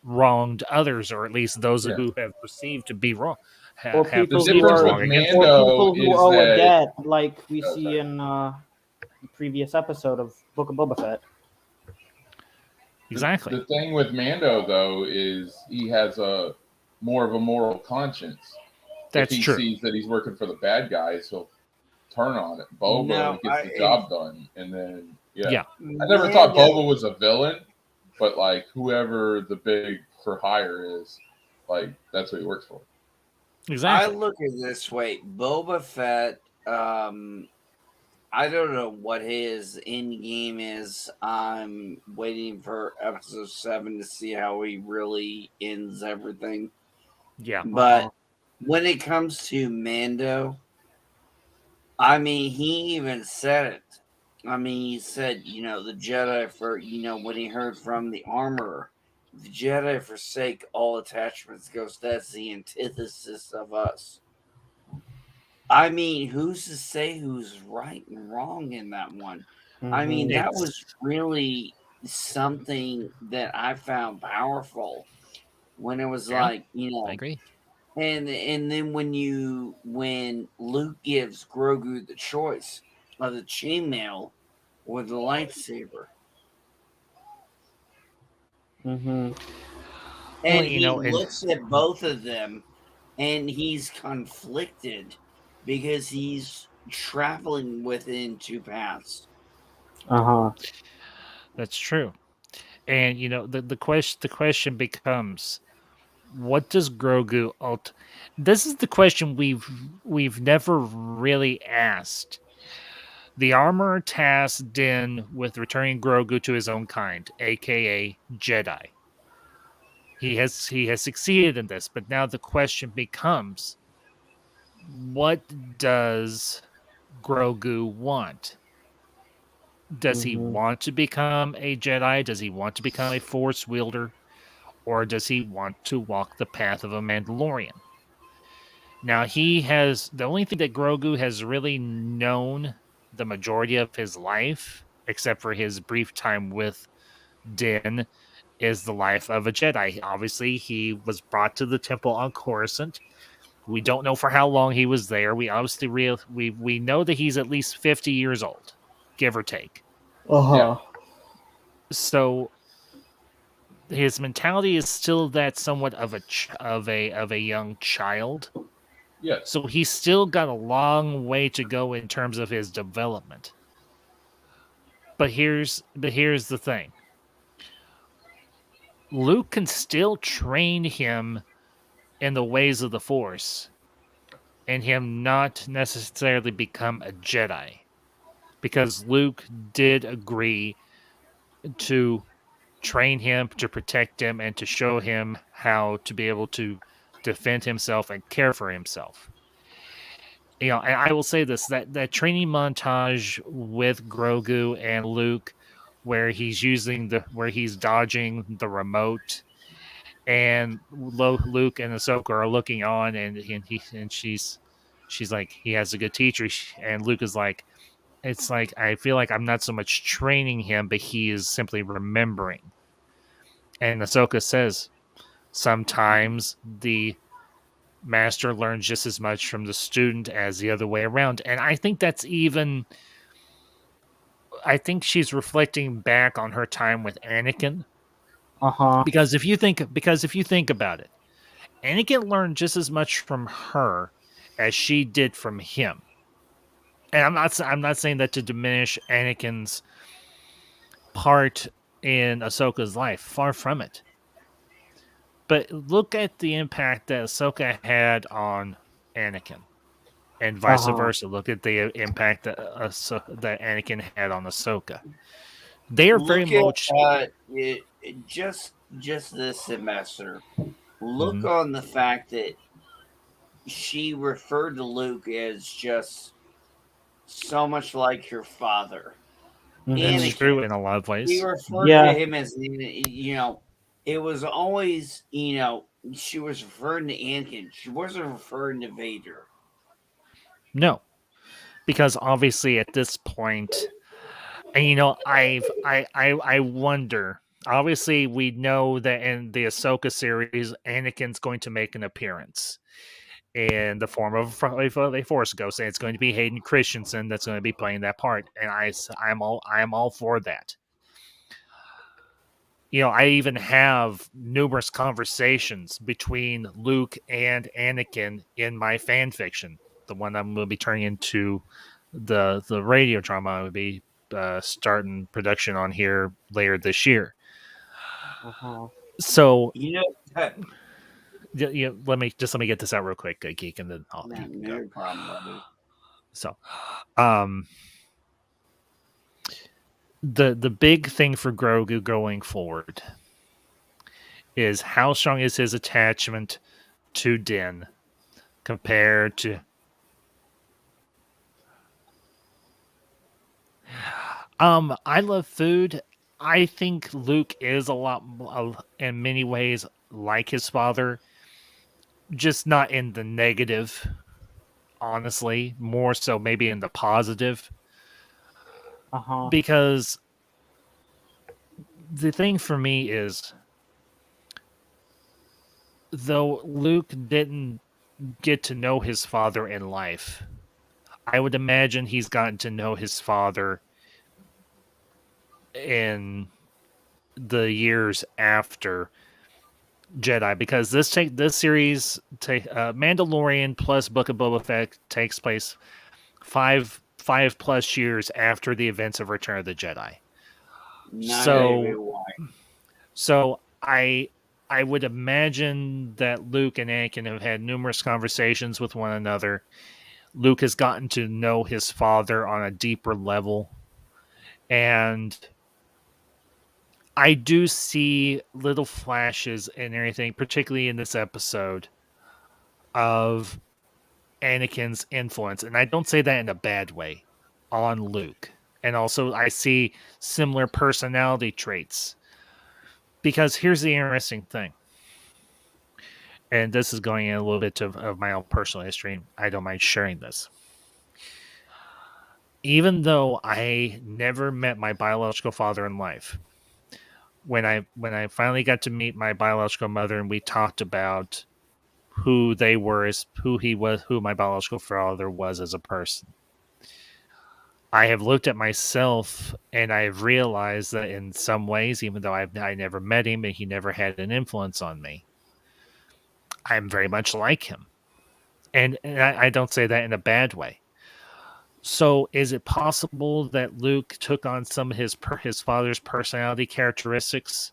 wronged others, or at least those who have perceived to be wrong. Or people who owe a debt, like we see in the previous episode of Book of Boba Fett. Exactly. The thing with Mando, though, is he has more of a moral conscience. That's if he true. Sees that he's working for the bad guys, he'll turn on it. Boba gets the job done, and then I never thought Boba was a villain, but like whoever the big for hire is, like that's what he works for. Exactly. I look at it this way: Boba Fett. I don't know what his end game is. I'm waiting for episode 7 to see how he really ends everything. Yeah. But when it comes to Mando, I mean, he even said it. I mean, he said, the Jedi when he heard from the armorer, the Jedi forsake all attachments. Goes, that's the antithesis of us. I mean, who's to say who's right and wrong in that one? Mm-hmm. I mean, that was really something that I found powerful when it was like, I agree. And then when Luke gives Grogu the choice of the chainmail or the lightsaber. Mm-hmm. And he looks at both of them and he's conflicted because he's traveling within two paths. That's true. And the question becomes, what does Grogu this is the question we've never really asked. The armorer tasked Din with returning Grogu to his own kind, aka Jedi. He has succeeded in this, but now the question becomes, what does Grogu want? Does he want to become a Jedi? Does he want to become a Force wielder? Or does he want to walk the path of a Mandalorian? Now, the only thing that Grogu has really known the majority of his life, except for his brief time with Din, is the life of a Jedi. Obviously, he was brought to the temple on Coruscant. We don't know for how long he was there. We obviously we know that he's at least 50 years old, give or take. So his mentality is still that somewhat of a young child. Yeah. So he's still got a long way to go in terms of his development. But here's the thing. Luke can still train him in the ways of the Force and him not necessarily become a Jedi. Because Luke did agree to train him, to protect him, and to show him how to be able to defend himself and care for himself. And I will say this, that training montage with Grogu and Luke, where he's dodging the remote, and Luke and Ahsoka are looking on, and she's like, he has a good teacher, and Luke is like, it's like, I feel like I'm not so much training him, but he is simply remembering. And Ahsoka says, sometimes the master learns just as much from the student as the other way around. And I think I think she's reflecting back on her time with Anakin. Because if you think about it, Anakin learned just as much from her as she did from him. And I'm not saying that to diminish Anakin's part in Ahsoka's life. Far from it. But look at the impact that Ahsoka had on Anakin, and vice versa. Look at the impact that Anakin had on Ahsoka. They are very much just this semester. Look on the fact that she referred to Luke as just so much like your father. That's true in a lot of ways. She referred to him as, it was always, she was referring to Anakin. She wasn't referring to Vader. No, because obviously at this point, and I wonder. Obviously, we know that in the Ahsoka series, Anakin's going to make an appearance in the form of a Force ghost, and it's going to be Hayden Christensen that's going to be playing that part, and I'm all for that. I even have numerous conversations between Luke and Anakin in my fan fiction, the one I'm going to be turning into the radio drama would be starting production on here later this year. So let me get this out real quick, Geek, and then I'll no problem, buddy. So, the big thing for Grogu going forward is how strong is his attachment to Din compared to. I love food. I think Luke is a lot, in many ways, like his father, just not in the negative. Honestly, more so maybe in the positive. Because the thing for me is, though Luke didn't get to know his father in life, I would imagine he's gotten to know his father in the years after Jedi, because this series, Mandalorian plus Book of Boba Fett, takes place 5 plus years after the events of Return of the Jedi. So I would imagine that Luke and Anakin have had numerous conversations with one another. Luke has gotten to know his father on a deeper level, and I do see little flashes and everything, particularly in this episode, of Anakin's influence. And I don't say that in a bad way, on Luke. And also I see similar personality traits. Because here's the interesting thing. And this is going in a little bit of my own personal history. I don't mind sharing this. Even though I never met my biological father in life, when I finally got to meet my biological mother and we talked about who they were, who my biological father was as a person, I have looked at myself and I've realized that in some ways, even though I never met him and he never had an influence on me, I'm very much like him. And I don't say that in a bad way. So is it possible that Luke took on some of his father's personality characteristics,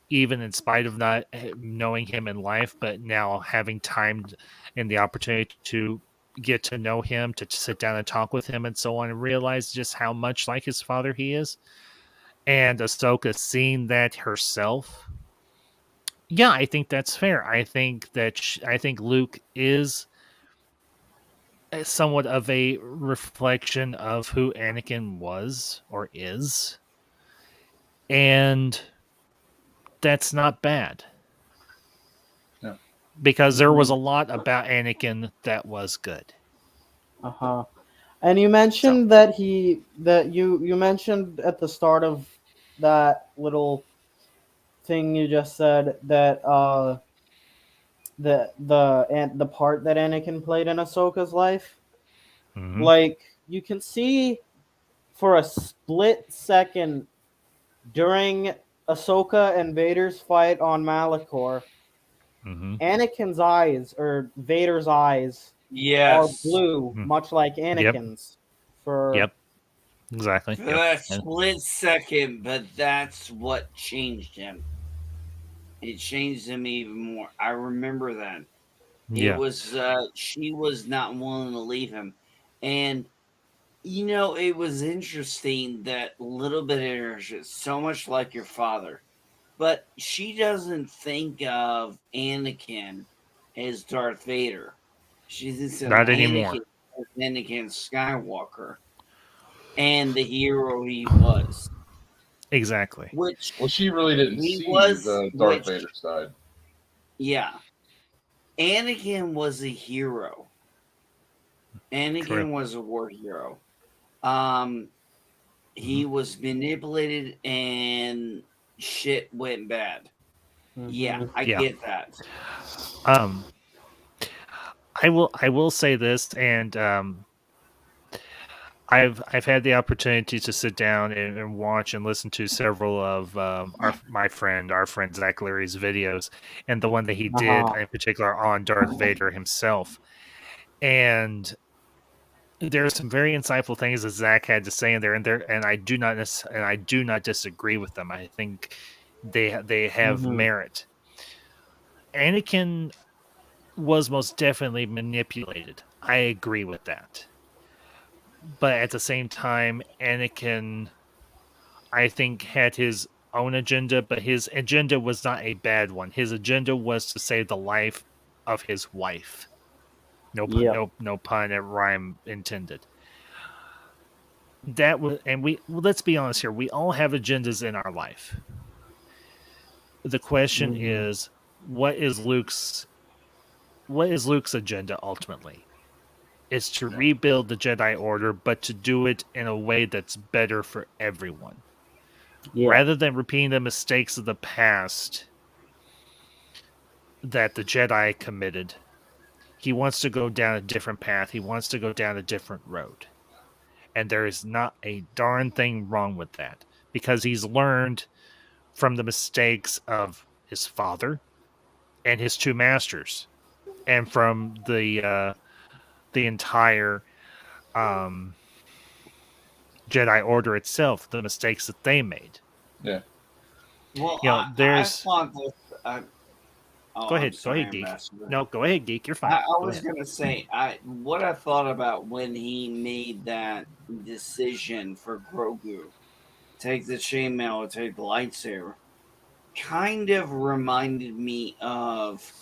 even in spite of not knowing him in life, but now having time and the opportunity to get to know him, to sit down and talk with him and so on, and realize just how much like his father he is? And Ahsoka seeing that herself? Yeah, I think that's fair. I think Luke is somewhat of a reflection of who Anakin was or is. And that's not bad. Yeah. Because there was a lot about Anakin that was good. And you mentioned that you mentioned at the start of that little thing you just said that the part that Anakin played in Ahsoka's life. Mm-hmm. Like, you can see for a split second during Ahsoka and Vader's fight on Malachor, Anakin's eyes, or Vader's eyes, are blue, much like Anakin's. Yep. Exactly. For that split second, but that's what changed him. It changed him even more. I remember that. Yeah. It was she was not willing to leave him. And it was interesting that little bit of her, so much like your father. But she doesn't think of Anakin as Darth Vader. She thinks of not anymore. Anakin Skywalker and the hero he was. Exactly. Well, she really didn't see the Darth Vader side. Yeah. Anakin was a hero. Anakin was a war hero. He was manipulated and shit went bad. Yeah, I get that. I will say this, and I've had the opportunity to sit down and watch and listen to several of our friend Zach Leary's videos, and the one that he did in particular on Darth Vader himself. And there are some very insightful things that Zach had to say in there, and I do not disagree with them. I think they have merit. Anakin was most definitely manipulated. I agree with that. But at the same time, Anakin, I think, had his own agenda, but his agenda was not a bad one. His agenda was to save the life of his wife. No pun at rhyme intended. That was, and let's be honest here. We all have agendas in our life. The question is, what is Luke's agenda ultimately? Is to rebuild the Jedi Order, but to do it in a way that's better for everyone. Yeah. Rather than repeating the mistakes of the past that the Jedi committed, he wants to go down a different path. He wants to go down a different road. And there is not a darn thing wrong with that, because he's learned from the mistakes of his father and his two masters, and from the entire Jedi Order itself, the mistakes that they made. Yeah. Well, I thought this. Go ahead, Geek. No, go ahead, Geek. You're fine. I was going to say, what I thought about when he made that decision for Grosgu, take the chainmail, take the lightsaber, kind of reminded me of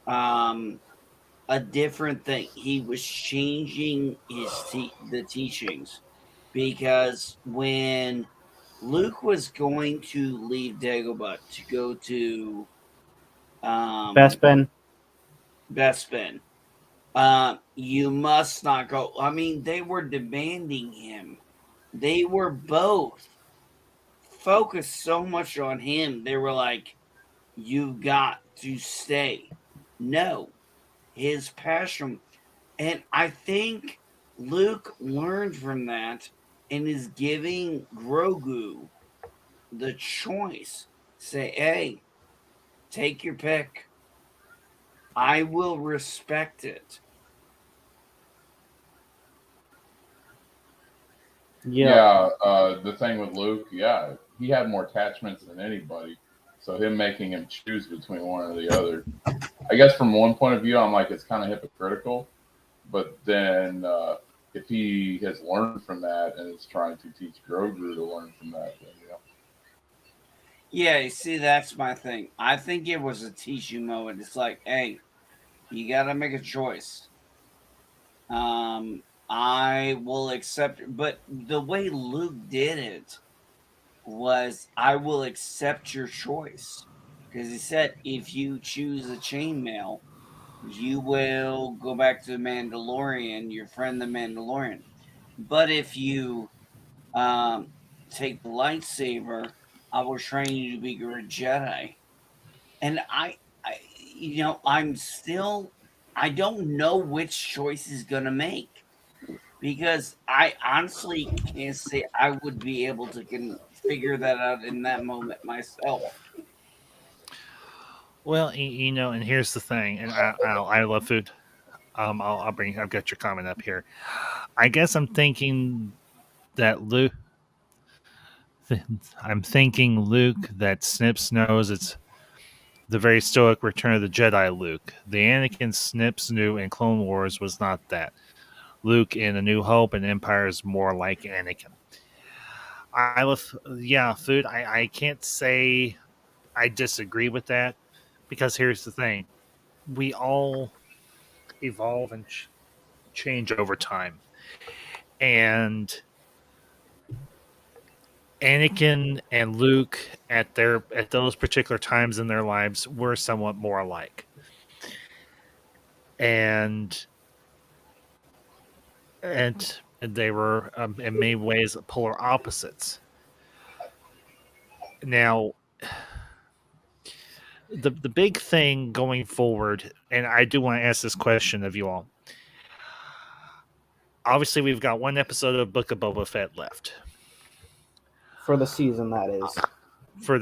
a different thing. He was changing the teachings, because when Luke was going to leave Dagobah to go to Bespin, you must not go. I mean, they were demanding him. They were both focused so much on him. They were like, "You've got to stay." No, his passion, and I think Luke learned from that and is giving Grosgu the choice. Say, "Hey, take your pick. I will respect it." Yeah. The thing with Luke, he had more attachments than anybody. So him making him choose between one or the other, I guess from one point of view, I'm like, it's kind of hypocritical. But then if he has learned from that and is trying to teach Grosgu to learn from that, then yeah, you see, that's my thing. I think it was a teaching moment. It's like, hey, you got to make a choice. I will accept, but the way Luke did it was, I will accept your choice, because he said, if you choose a chainmail, you will go back to the Mandalorian, your friend the Mandalorian. But if you take the lightsaber, I will train you to be a Jedi. And I don't know which choice he's going to make, because I honestly can't say I would be able to figure that out in that moment myself. Well, and here's the thing, and I love food. I've got your comment up here. I guess I'm thinking that Luke. I'm thinking Luke that Snips knows it's the very stoic Return of the Jedi Luke. The Anakin Snips knew in Clone Wars was not that. Luke in A New Hope and Empire is more like Anakin. Food. I can't say I disagree with that, because here's the thing: we all evolve and change over time, and Anakin and Luke at those particular times in their lives were somewhat more alike, and they were in many ways polar opposites. Now, the big thing going forward, and I do want to ask this question of you all. Obviously, we've got one episode of Book of Boba Fett left for the season. That is for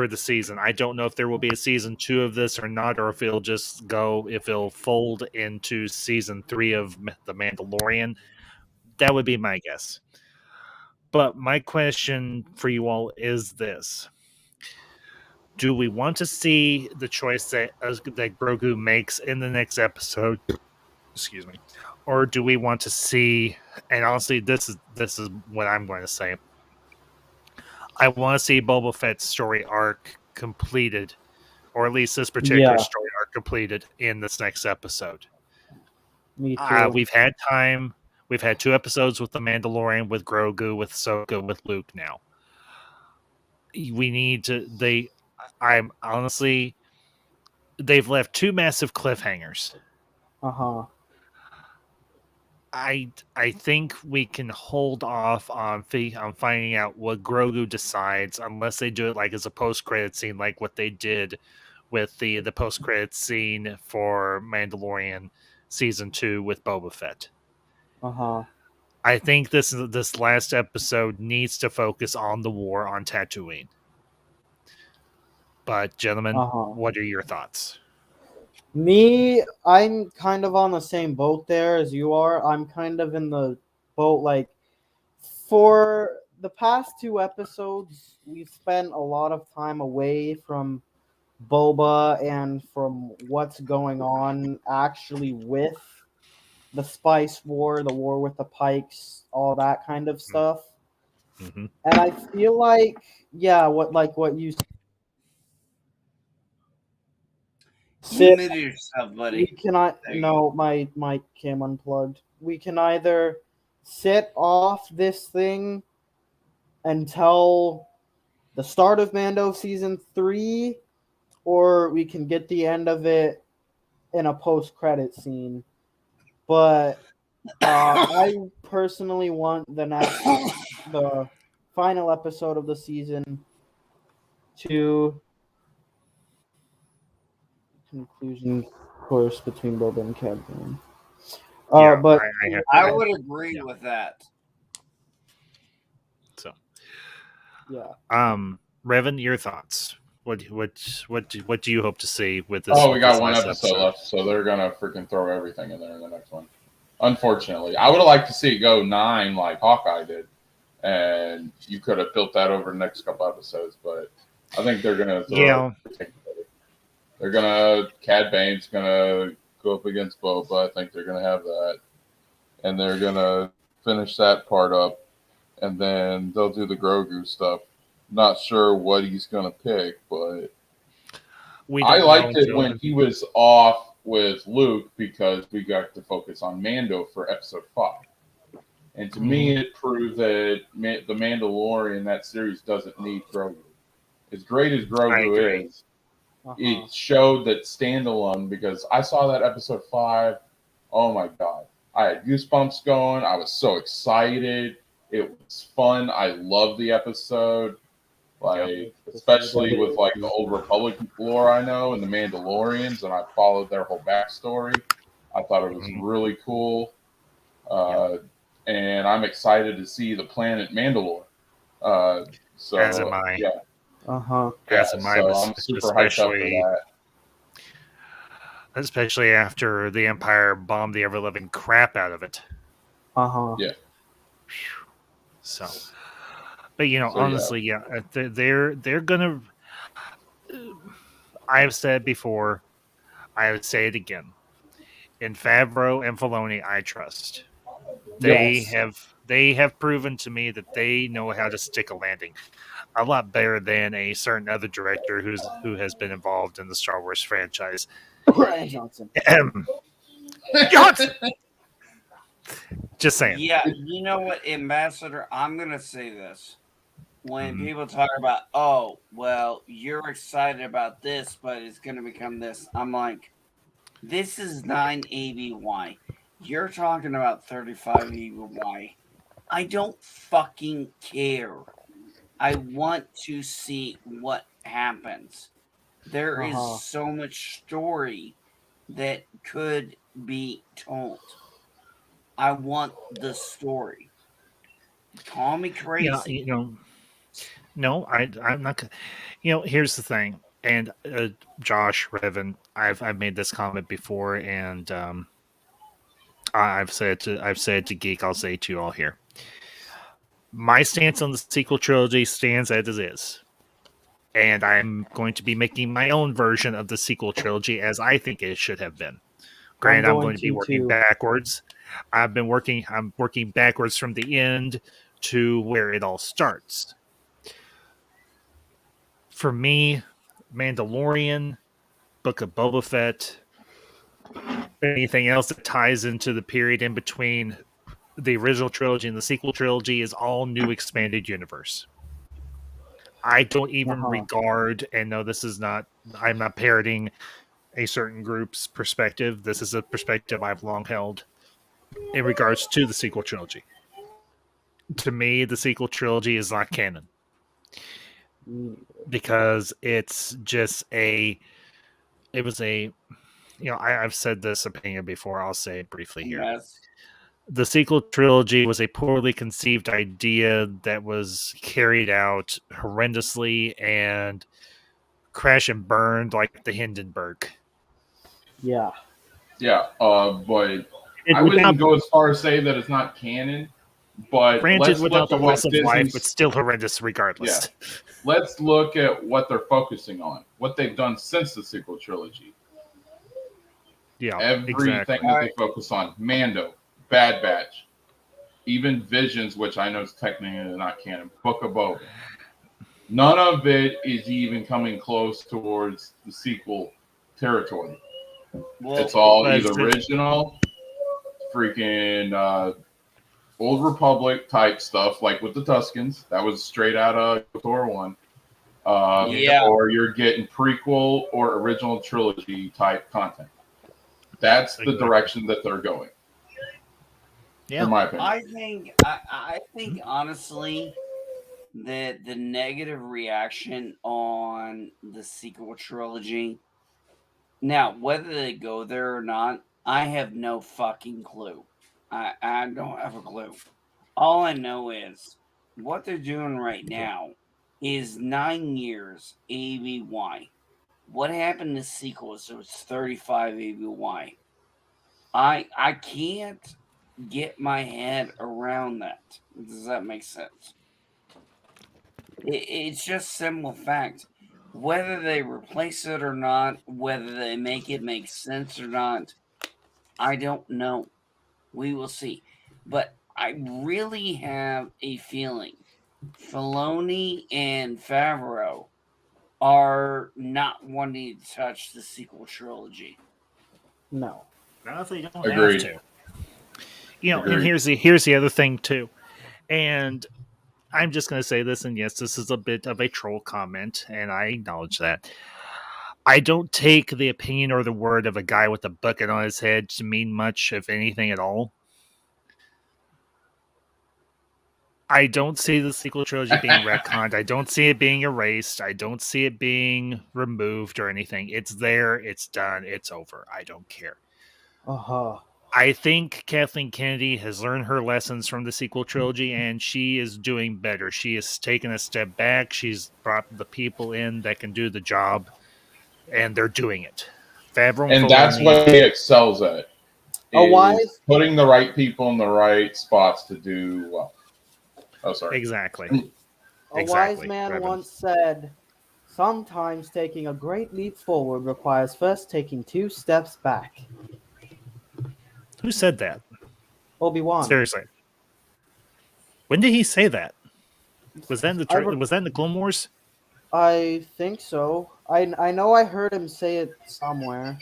the season. I don't know if there will be a season 2 of this or not, or if it'll fold into season 3 of The Mandalorian. That would be my guess. But my question for you all is this. Do we want to see the choice that Grosgu makes in the next episode? Excuse me. Or do we want to see, and honestly, this is what I'm going to say. I want to see Boba Fett's story arc completed, or at least this particular story arc completed in this next episode. Me too. We've had time. We've had 2 episodes with the Mandalorian, with Grogu, with Ahsoka, with Luke now. We need to. I'm honestly, they've left 2 massive cliffhangers. I think we can hold off on finding out what Grogu decides unless they do it like as a post-credit scene, like what they did with the post-credit scene for Mandalorian season 2 with Boba Fett. I think this last episode needs to focus on the war on Tatooine. But gentlemen, what are your thoughts? Me, I'm kind of on the same boat there as you are. I'm kind of in the boat like for the past 2 episodes, we've spent a lot of time away from Boba and from what's going on actually with the Spice War, the war with the Pykes, all that kind of stuff. Mm-hmm. And I feel like, what you You muted yourself, buddy. No, my mic came unplugged. We can either sit off this thing until the start of Mando season 3, or we can get the end of it in a post-credit scene. But I personally want the final episode of the season to conclusion course between Boba and Cad Bane. But I would agree with that. So, yeah. Revan, your thoughts? What do you hope to see with this? Oh, we got one episode left, so they're gonna freaking throw everything in there in the next one. Unfortunately, I would have liked to see it go 9 like Hawkeye did, and you could have built that over the next couple episodes. But I think they're gonna throw They're gonna Cad Bane's gonna go up against Boba. I think they're gonna have that, and they're gonna finish that part up, and then they'll do the Grogu stuff. Not sure what he's gonna pick, but I liked it when he was off with Luke because we got to focus on Mando for episode 5. And to me, it proved that the Mandalorian, that series, doesn't need Grogu. As great as Grogu is, it showed that standalone, because I saw that episode 5. Oh my God. I had goosebumps going. I was so excited. It was fun. I loved the episode. Especially with the old Republic lore I know and the Mandalorians, and I followed their whole backstory. I thought it was really cool. And I'm excited to see the planet Mandalore. As am I. Yeah. As am I. So I'm super hyped up for that. Especially after the Empire bombed the ever-living crap out of it. Yeah. So, but honestly, they're gonna. I've said before, I would say it again. In Favreau and Filoni, I trust. They have proven to me that they know how to stick a landing a lot better than a certain other director who has been involved in the Star Wars franchise. Brian Johnson. Johnson. Just saying. Yeah, you know what, Ambassador? I'm gonna say this. When people talk about, oh, well, you're excited about this, but it's gonna become this. I'm like, this is 9 ABY. You're talking about 35 ABY. I don't fucking care. I want to see what happens. There is so much story that could be told. I want the story. Call me crazy. No, I'm not. Here's the thing, and Josh, Revan, I've made this comment before, and I've said to Geek, I'll say to you all here. My stance on the sequel trilogy stands as it is. And I'm going to be making my own version of the sequel trilogy as I think it should have been. Granted, I'm going to be working backwards. I'm working backwards from the end to where it all starts. For me, Mandalorian, Book of Boba Fett, anything else that ties into the period in between the original trilogy and the sequel trilogy is all new expanded universe. I don't even regard, and no, this is not, I'm not parroting a certain group's perspective. This is a perspective I've long held in regards to the sequel trilogy. To me, the sequel trilogy is not canon. Because it's just I've said this opinion before, I'll say it briefly here. Yes. The sequel trilogy was a poorly conceived idea that was carried out horrendously and crash and burned like the Hindenburg. Yeah. Yeah, but I wouldn't go as far as say that it's not canon, but granted, without the loss of life, but still horrendous regardless. Yeah. Let's look at what they're focusing on, what they've done since the sequel trilogy. Yeah, everything that they focus on. Mando, Bad Batch, even Visions, which I know is technically not canon, Book of Boba. None of it is even coming close towards the sequel territory. Well, it's all either original, freaking Old Republic type stuff, like with the Tuskens. That was straight out of Tor 1. Or you're getting prequel or original trilogy type content. That's the direction that they're going. Yeah, in my opinion. I think honestly that the negative reaction on the sequel trilogy. Now, whether they go there or not, I have no fucking clue. I don't have a clue. All I know is what they're doing right now is 9 years ABY. What happened to sequels? So it's 35 ABY. I can't get my head around that. Does that make sense? It's just simple fact. Whether they replace it or not, whether they make it make sense or not, I don't know. We will see. But I really have a feeling Filoni and Favreau are not wanting to touch the sequel trilogy. No. Not if they don't Agreed. have to. And here's the other thing too. And I'm just going to say this, and yes, this is a bit of a troll comment, and I acknowledge that. I don't take the opinion or the word of a guy with a bucket on his head to mean much, if anything at all. I don't see the sequel trilogy being retconned. I don't see it being erased. I don't see it being removed or anything. It's there. It's done. It's over. I don't care. I think Kathleen Kennedy has learned her lessons from the sequel trilogy, and she is doing better. She has taken a step back. She's brought the people in that can do the job, and they're doing it. Favreau and that's what he excels at. Putting the right people in the right spots to do well. Oh, sorry. Exactly. A wise man once said, "Sometimes taking a great leap forward requires first taking 2 steps back." Who said that? Obi-Wan. Seriously. When did he say that? Was that in the Clone Wars? I think so. I know I heard him say it somewhere.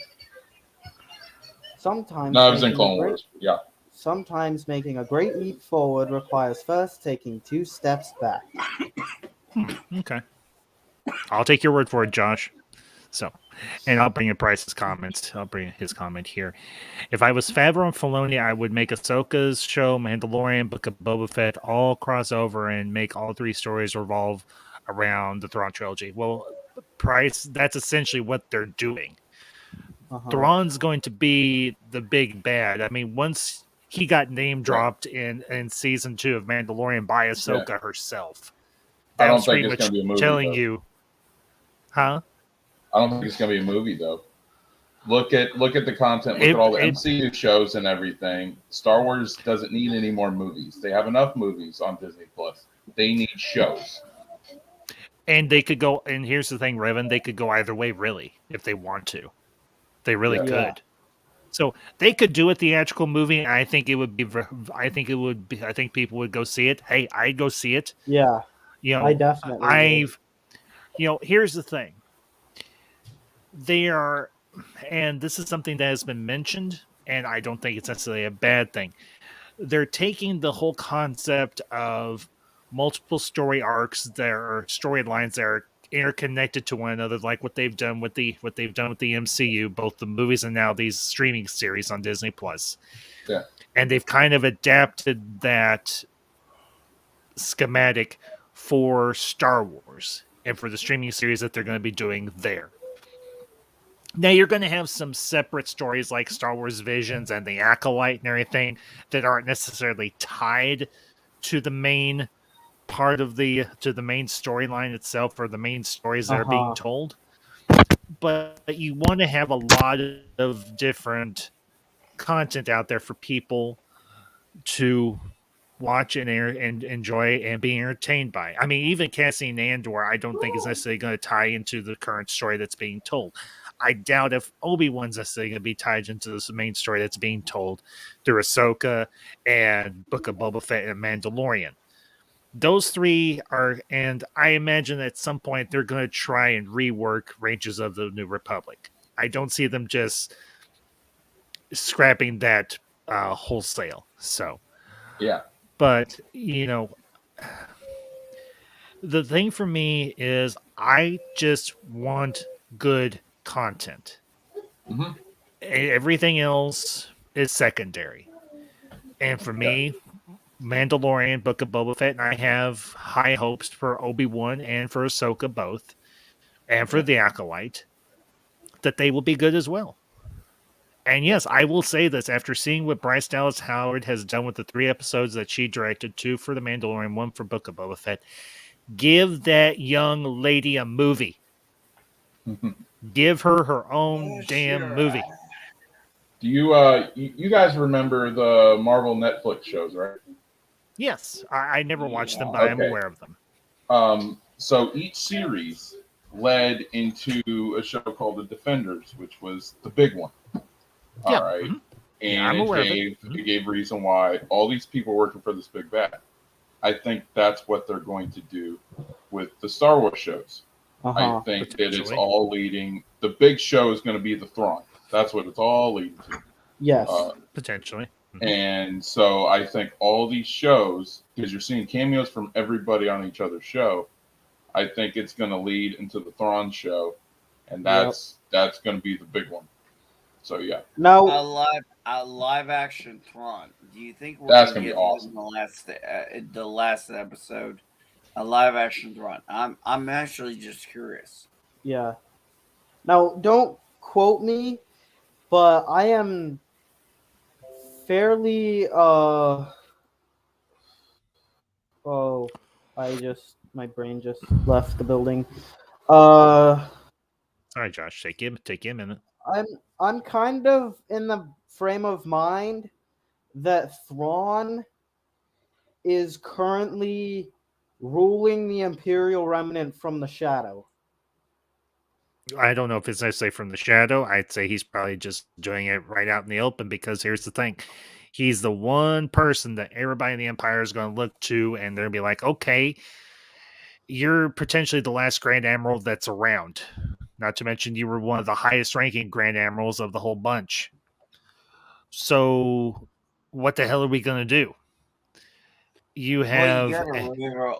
Sometimes. No, it was in Clone Wars. Yeah. Sometimes making a great leap forward requires first taking 2 steps back. Okay. I'll take your word for it, Josh. So, and I'll bring in Price's comments. I'll bring his comment here. If I was Favreau and Filoni, I would make Ahsoka's show, Mandalorian, Book of Boba Fett, all cross over and make all 3 stories revolve around the Thrawn Trilogy. Well, Price, that's essentially what they're doing. Thrawn's going to be the big bad. I mean, once he got name dropped in season 2 of Mandalorian by Ahsoka herself. I don't think it's going to be a movie. Telling you, huh? I don't think it's going to be a movie, though. Look at the content. Look at all the MCU shows and everything. Star Wars doesn't need any more movies. They have enough movies on Disney Plus. They need shows. And they could go. And here's the thing, Revan. They could go either way, really, if they want to. They really could. Yeah. So they could do a theatrical movie. And I think it would be. I think people would go see it. Hey, I'd go see it. Yeah. I definitely. Here's the thing. They are, and this is something that has been mentioned, and I don't think it's necessarily a bad thing. They're taking the whole concept of multiple story arcs, their storylines that are interconnected to one another, like what they've done with the MCU, both the movies and now these streaming series on Disney Plus. Yeah. And they've kind of adapted that schematic for Star Wars and for the streaming series that they're going to be doing there. Now, you're going to have some separate stories like Star Wars Visions and the Acolyte and everything that aren't necessarily tied to the main part of to the main storyline itself or the main stories that are being told. But you want to have a lot of different content out there for people to watch and enjoy and be entertained by. I mean, even Cassian Andor, I don't think is necessarily going to tie into the current story that's being told. I doubt if Obi-Wan's necessarily going to be tied into this main story that's being told through Ahsoka and Book of Boba Fett and Mandalorian. Those three are, and I imagine at some point they're going to try and rework Rangers of the New Republic. I don't see them just scrapping that wholesale. So, yeah. But, the thing for me is I just want good content. Mm-hmm. Everything else is secondary. And for me, Mandalorian, Book of Boba Fett, and I have high hopes for Obi-Wan and for Ahsoka both, and for the Acolyte, that they will be good as well. And yes, I will say this, after seeing what Bryce Dallas Howard has done with the 3 episodes that she directed, 2 for The Mandalorian, 1 for Book of Boba Fett, give that young lady a movie. Give her her own damn movie. Do you guys remember the Marvel Netflix shows, right? Yes, I never watched them, but I'm aware of them. So each series led into a show called The Defenders, which was the big one. All right. Mm-hmm. And it gave reason why all these people working for this big bad. I think that's what they're going to do with the Star Wars shows. I think that it's all leading. The big show is going to be the Thrawn. That's what it's all leading to. Yes. Potentially. Mm-hmm. And so I think all these shows, because you're seeing cameos from everybody on each other's show, I think it's going to lead into the Thrawn show, and that's going to be the big one. So yeah. Now a live action Thrawn. Do you think that's going to be awesome? The last episode, a live action Thrawn. I'm actually just curious. Yeah. Now, don't quote me, but I am fairly my brain just left the building. Sorry, Josh. Take you a minute. I'm kind of in the frame of mind that Thrawn is currently ruling the Imperial Remnant from the shadow. I don't know if it's necessarily from the shadow. I'd say he's probably just doing it right out in the open, because here's the thing. He's the one person that everybody in the Empire is going to look to, and they're going to be like, okay, you're potentially the last Grand Admiral that's around. Not to mention you were one of the highest ranking Grand Admirals of the whole bunch. So what the hell are we going to do? You have...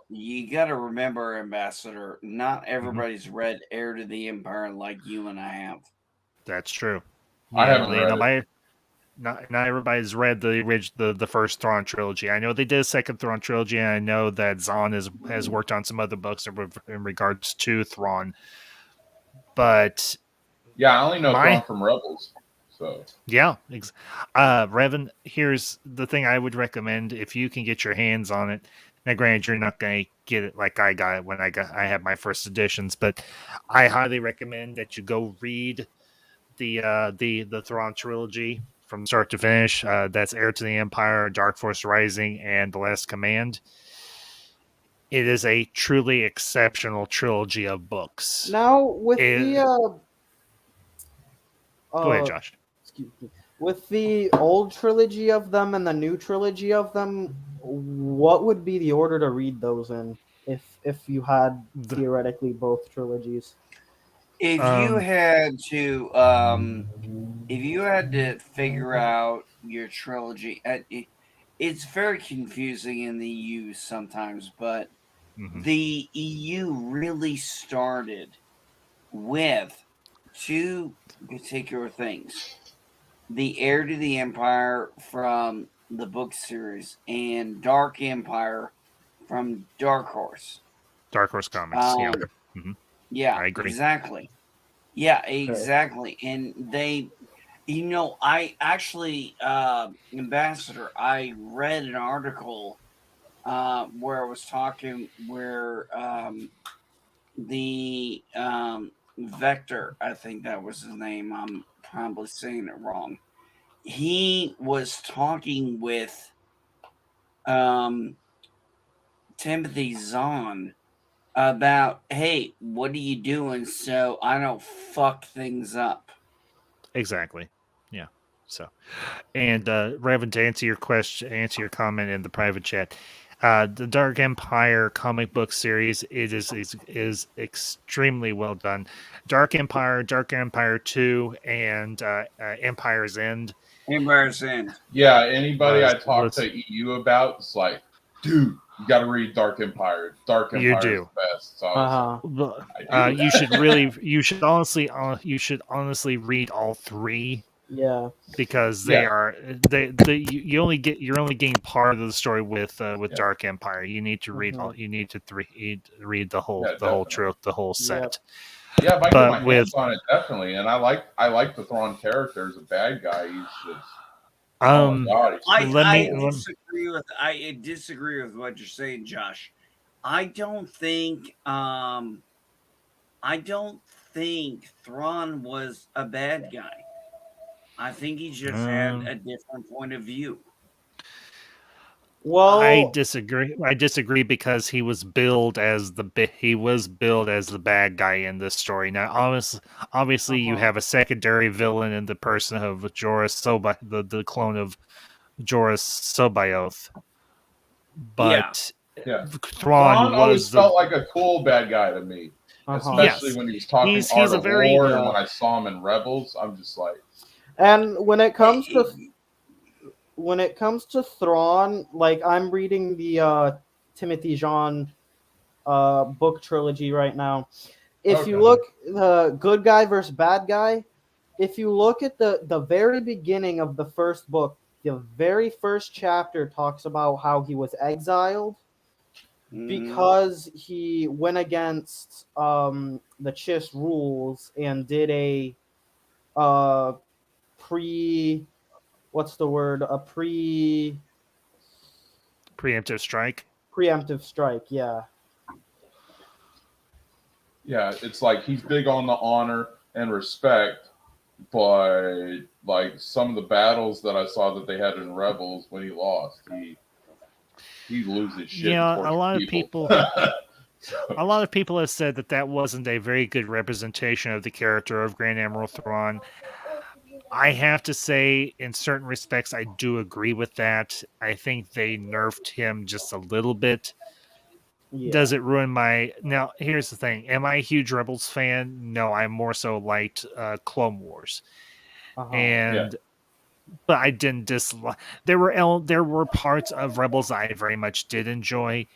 you gotta remember, Ambassador, not everybody's read Heir to the Empire like you and I have. That's true. I haven't read it. Not everybody's read the first Thrawn Trilogy. I know they did a second Thrawn Trilogy, and I know that Zahn has worked on some other books in regards to Thrawn. But yeah, I only know Thrawn from Rebels. So yeah, Revan, here's the thing I would recommend if you can get your hands on it. Now, granted, you're not going to get it like I got it when I had my first editions, but I highly recommend that you go read the Thrawn Trilogy from start to finish. That's Heir to the Empire, Dark Force Rising, and The Last Command. It is a truly exceptional trilogy of books. Now, with Go ahead, Josh. Excuse me. With the old trilogy of them and the new trilogy of them, what would be the order to read those in if you had theoretically both trilogies? If you had to figure out your trilogy, it's very confusing in the EU sometimes, but the EU really started with two particular things: the Heir to the Empire from the book series and Dark Empire from Dark Horse. Dark Horse Comics. Yeah, I agree. Exactly. Yeah, exactly. And they, I actually, Ambassador, I read an article where I was talking where the Vector, I think that was his name. I'm probably saying it wrong. He was talking with Timothy Zahn about, hey, what are you doing so I don't fuck things up? Exactly. Yeah. So, and Revan, to answer your question, answer your comment in the private chat, the Dark Empire comic book series is extremely well done. Dark Empire 2, and Empire's End. Empire's End. Yeah, anybody I talk to EU about, it's like, dude, you got to read Dark Empire. Dark Empire is the best. So you should honestly read all three. Yeah, because you're only getting part of the story with Dark Empire. You need to read all. You need to read the whole set. Yeah, if I get my hands on it, definitely. And I like the Thrawn character as a bad guy. He's just I disagree with what you're saying, Josh. I don't think Thrawn was a bad guy. I think he just had a different point of view. Well, I disagree because he was billed as the bad guy in this story. Now, obviously, you have a secondary villain in the person of Joruus the clone of Joruus C'baoth. But Thrawn always felt like a cool bad guy to me, especially when he was talking Art of War, and when I saw him in Rebels, I'm just like. And when it comes to Thrawn, like I'm reading the Timothy Zahn book trilogy right now. If you look the good guy versus bad guy, if you look at the very beginning of the first book, the very first chapter talks about how he was exiled because he went against the Chiss rules and did a preemptive strike. Preemptive strike, yeah. Yeah, it's like he's big on the honor and respect, but like some of the battles that I saw that they had in Rebels when he lost, he loses shit. Yeah, a lot of people have said that wasn't a very good representation of the character of Grand Admiral Thrawn. I have to say, in certain respects, I do agree with that. I think they nerfed him just a little bit. Yeah. Does it ruin my... Now, here's the thing. Am I a huge Rebels fan? No, I more so liked Clone Wars. But I didn't dislike... There were parts of Rebels I very much did enjoy,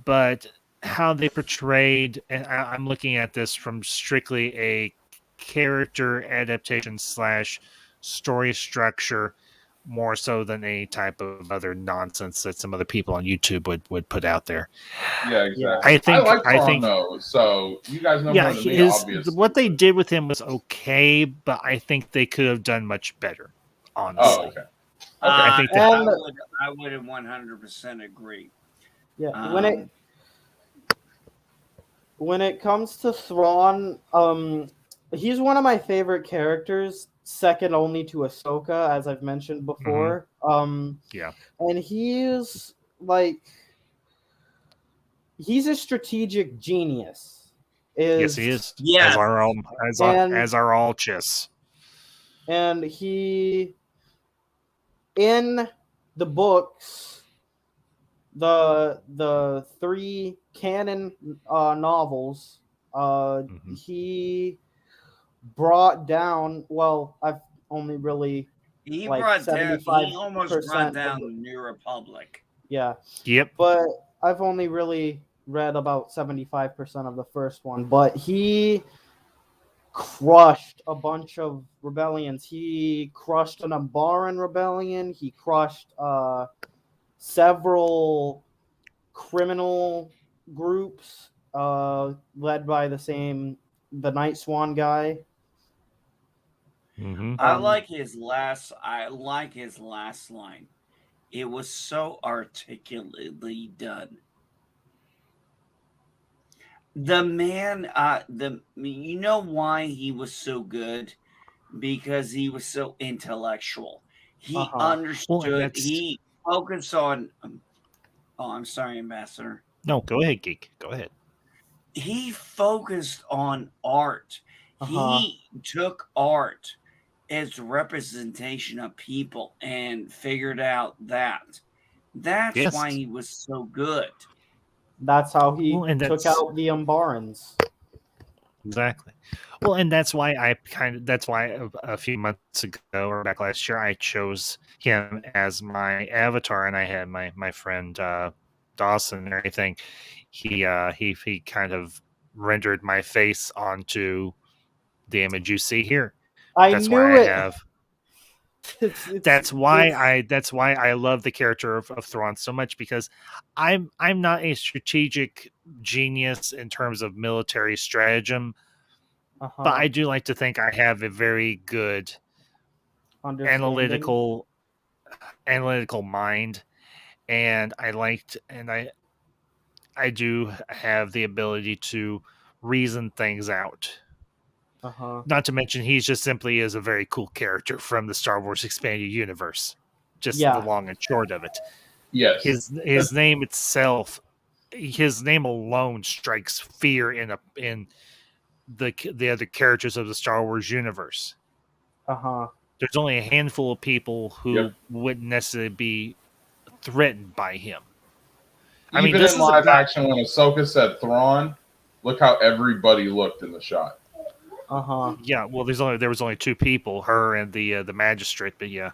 but how they portrayed... And I'm looking at this from strictly a character adaptation / story structure more so than any type of other nonsense that some other people on YouTube would put out there. Yeah, exactly. I think though, so you guys know more than me, obviously. What they did with him was okay, but I think they could have done much better, honestly. Oh, okay. I think I would 100% agree. Yeah, when it comes to Thrawn, He's one of my favorite characters, second only to Ahsoka, as I've mentioned before. Yeah. And he's a strategic genius. Yes, he is. Yeah. As are all Chiss. And he, in the books, the 3 canon novels, he brought down. Well, I've only really he almost brought down the New Republic. Yeah. Yep. But I've only really read about 75% of the first one. But he crushed a bunch of rebellions. He crushed an Umbaran rebellion. He crushed several criminal groups led by the Night Swan guy. I like his last line. It was so articulately done. The man, you know why he was so good? Because he was so intellectual. He understood. He focused on. Oh, I'm sorry, Ambassador. No, go ahead, Geek. Go ahead. He focused on art. He took art as representation of people and figured out that. That's why he was so good. That's how he took out the Umbarans. Exactly. Well, and that's why a few months ago or back last year I chose him as my avatar, and I had my friend Dawson and everything. He kind of rendered my face onto the image you see here. That's why I love the character of Thrawn so much, because I'm not a strategic genius in terms of military stratagem, but I do like to think I have a very good analytical mind, and I do have the ability to reason things out. Not to mention, he's just simply is a very cool character from the Star Wars Expanded Universe. Just the long and short of it. Yes. His name itself, his name alone strikes fear in the other characters of the Star Wars universe. There's only a handful of people who wouldn't necessarily be threatened by him. Even in live action, when Ahsoka said Thrawn, look how everybody looked in the shot. Yeah, well, there was only 2 people, her and the magistrate, but yeah.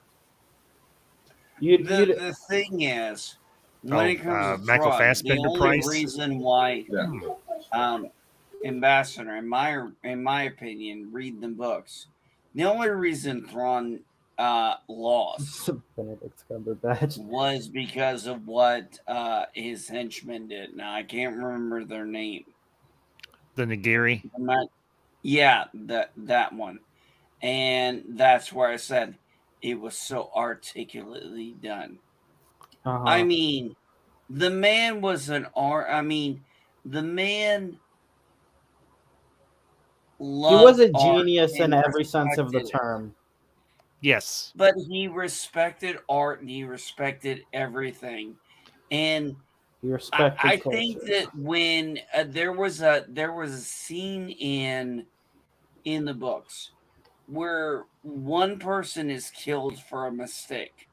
The thing is, when it comes to Thrawn, the only reason why Ambassador, in my opinion, read the books. The only reason Thrawn lost was because of what his henchmen did. Now I can't remember their name. The Nagiri. Yeah, that one. And that's where I said it was so articulately done. I mean, the man was the man loved. He was a genius in every sense of the term. Yes. But he respected art and he respected everything. And I think that when there was a scene in the books where one person is killed for a mistake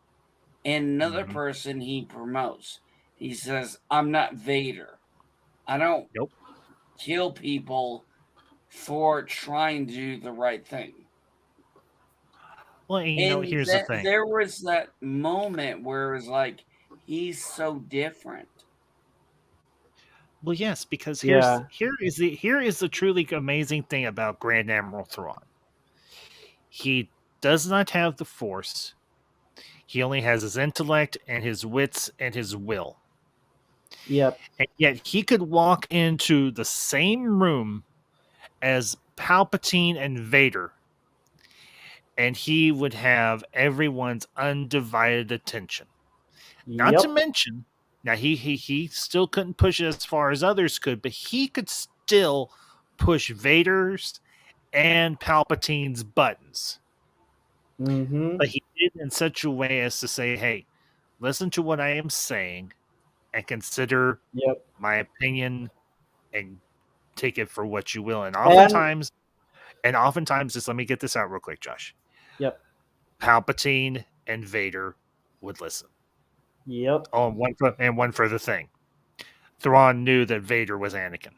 and another person he promotes. He says, "I'm not Vader. I don't kill people for trying to do the right thing." Well, here's the thing. There was that moment where it was like, he's so different. Well, yes, because here is the truly amazing thing about Grand Admiral Thrawn. He does not have the Force. He only has his intellect and his wits and his will. Yep. And yet he could walk into the same room as Palpatine and Vader, and he would have everyone's undivided attention. Not to mention, now he still couldn't push it as far as others could, but he could still push Vader's and Palpatine's buttons. Mm-hmm. But he did in such a way as to say, hey, listen to what I am saying and consider my opinion and take it for what you will. And oftentimes, just let me get this out real quick, Josh. Yep. Palpatine and Vader would listen. Yep. Oh, one further thing. Thrawn knew that Vader was Anakin.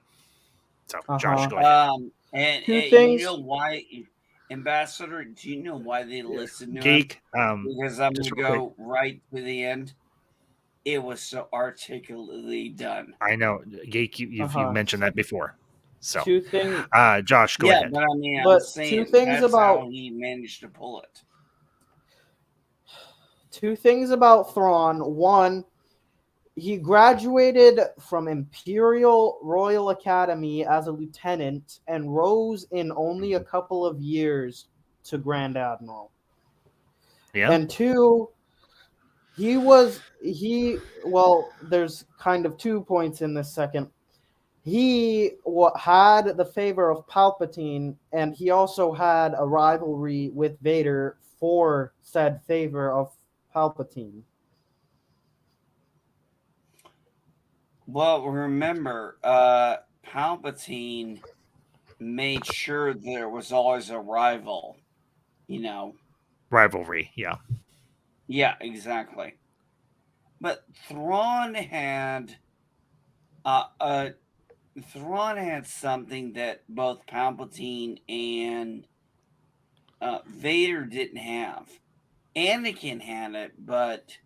So, Josh, go ahead. And you know why, Ambassador? Do you know why they listened to Geek, him? Because I'm going to go right to the end. It was so articulately done. I know, Geek. You've mentioned that before. So, two things. Josh, go ahead. But I mean, but saying two things that's about how he managed to pull it. Two things about Thrawn. One, he graduated from Imperial Royal Academy as a lieutenant and rose in only a couple of years to Grand Admiral. Yeah. And two, there's kind of 2 points in this second. He had the favor of Palpatine, and he also had a rivalry with Vader for said favor of Palpatine. Well, remember, Palpatine made sure there was always a rival, Rivalry, yeah. Yeah, exactly. But Thrawn had something that both Palpatine and Vader didn't have. Anakin had it, but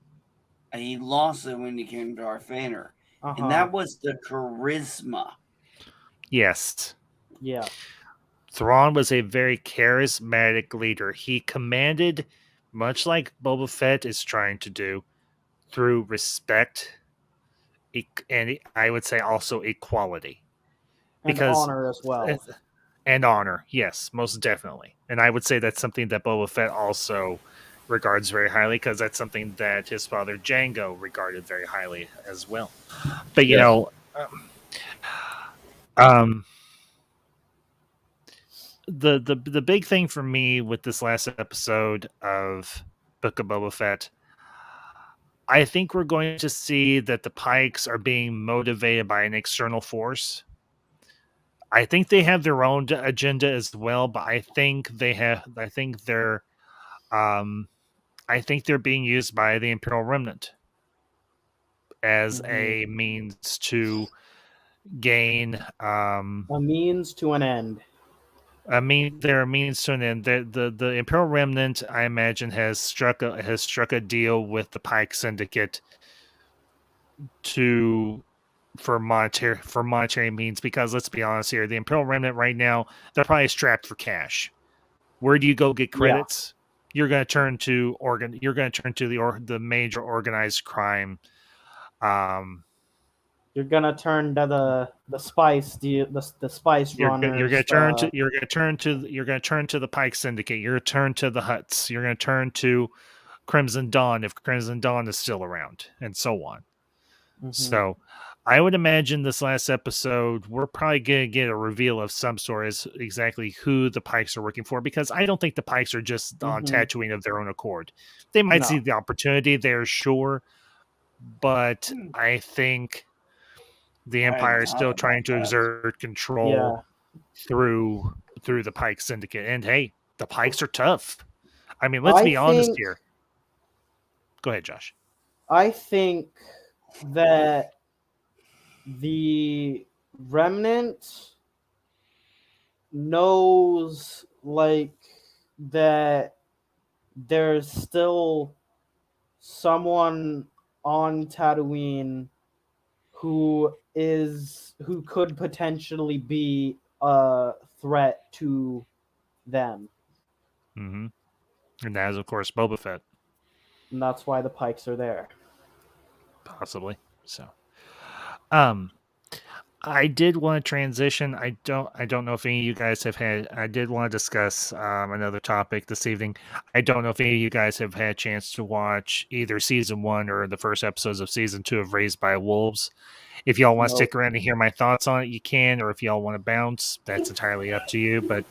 he lost it when he came to Darth Vader. And that was the charisma. Yes. Yeah. Thrawn was a very charismatic leader. He commanded, much like Boba Fett is trying to do, through respect and I would say also equality. And honor as well. And honor, yes, most definitely. And I would say that's something that Boba Fett also regards very highly, because that's something that his father Jango regarded very highly as well. But the big thing for me with this last episode of Book of Boba Fett, I think we're going to see that the Pykes are being motivated by an external force. I think they have their own agenda as well, but I think they're being used by the Imperial Remnant as a means to gain a means to an end. They're a means to an end. The Imperial Remnant, I imagine, has struck a deal with the Pike Syndicate for monetary means, because let's be honest here, the Imperial Remnant right now, they're probably strapped for cash. Where do you go get credits? Yeah. You're going to turn to the major organized crime. You're gonna turn to the spice runners. You're gonna turn to the Pike Syndicate. You're gonna turn to the Hutts. You're gonna turn to Crimson Dawn if Crimson Dawn is still around, and so on. Mm-hmm. So, I would imagine this last episode we're probably gonna get a reveal of some sort as exactly who the Pikes are working for, because I don't think the Pikes are just on Tatooine of their own accord. They might see the opportunity there, sure, but I think the Empire is still trying to exert control through the Pike Syndicate. And hey, the Pikes are tough. I mean, let's be honest here. Go ahead, Josh. I think that the Remnant knows that there's still someone on Tatooine who could potentially be a threat to them. Mm-hmm. And that is, of course, Boba Fett. And that's why the Pikes are there. Possibly. So, I did want to transition. I don't know if any of you guys have had. I did want to discuss another topic this evening. I don't know if any of you guys have had a chance to watch either season 1 or the first episodes of season 2 of Raised by Wolves. If y'all want to stick around and hear my thoughts on it, you can. Or if y'all want to bounce, that's entirely up to you. But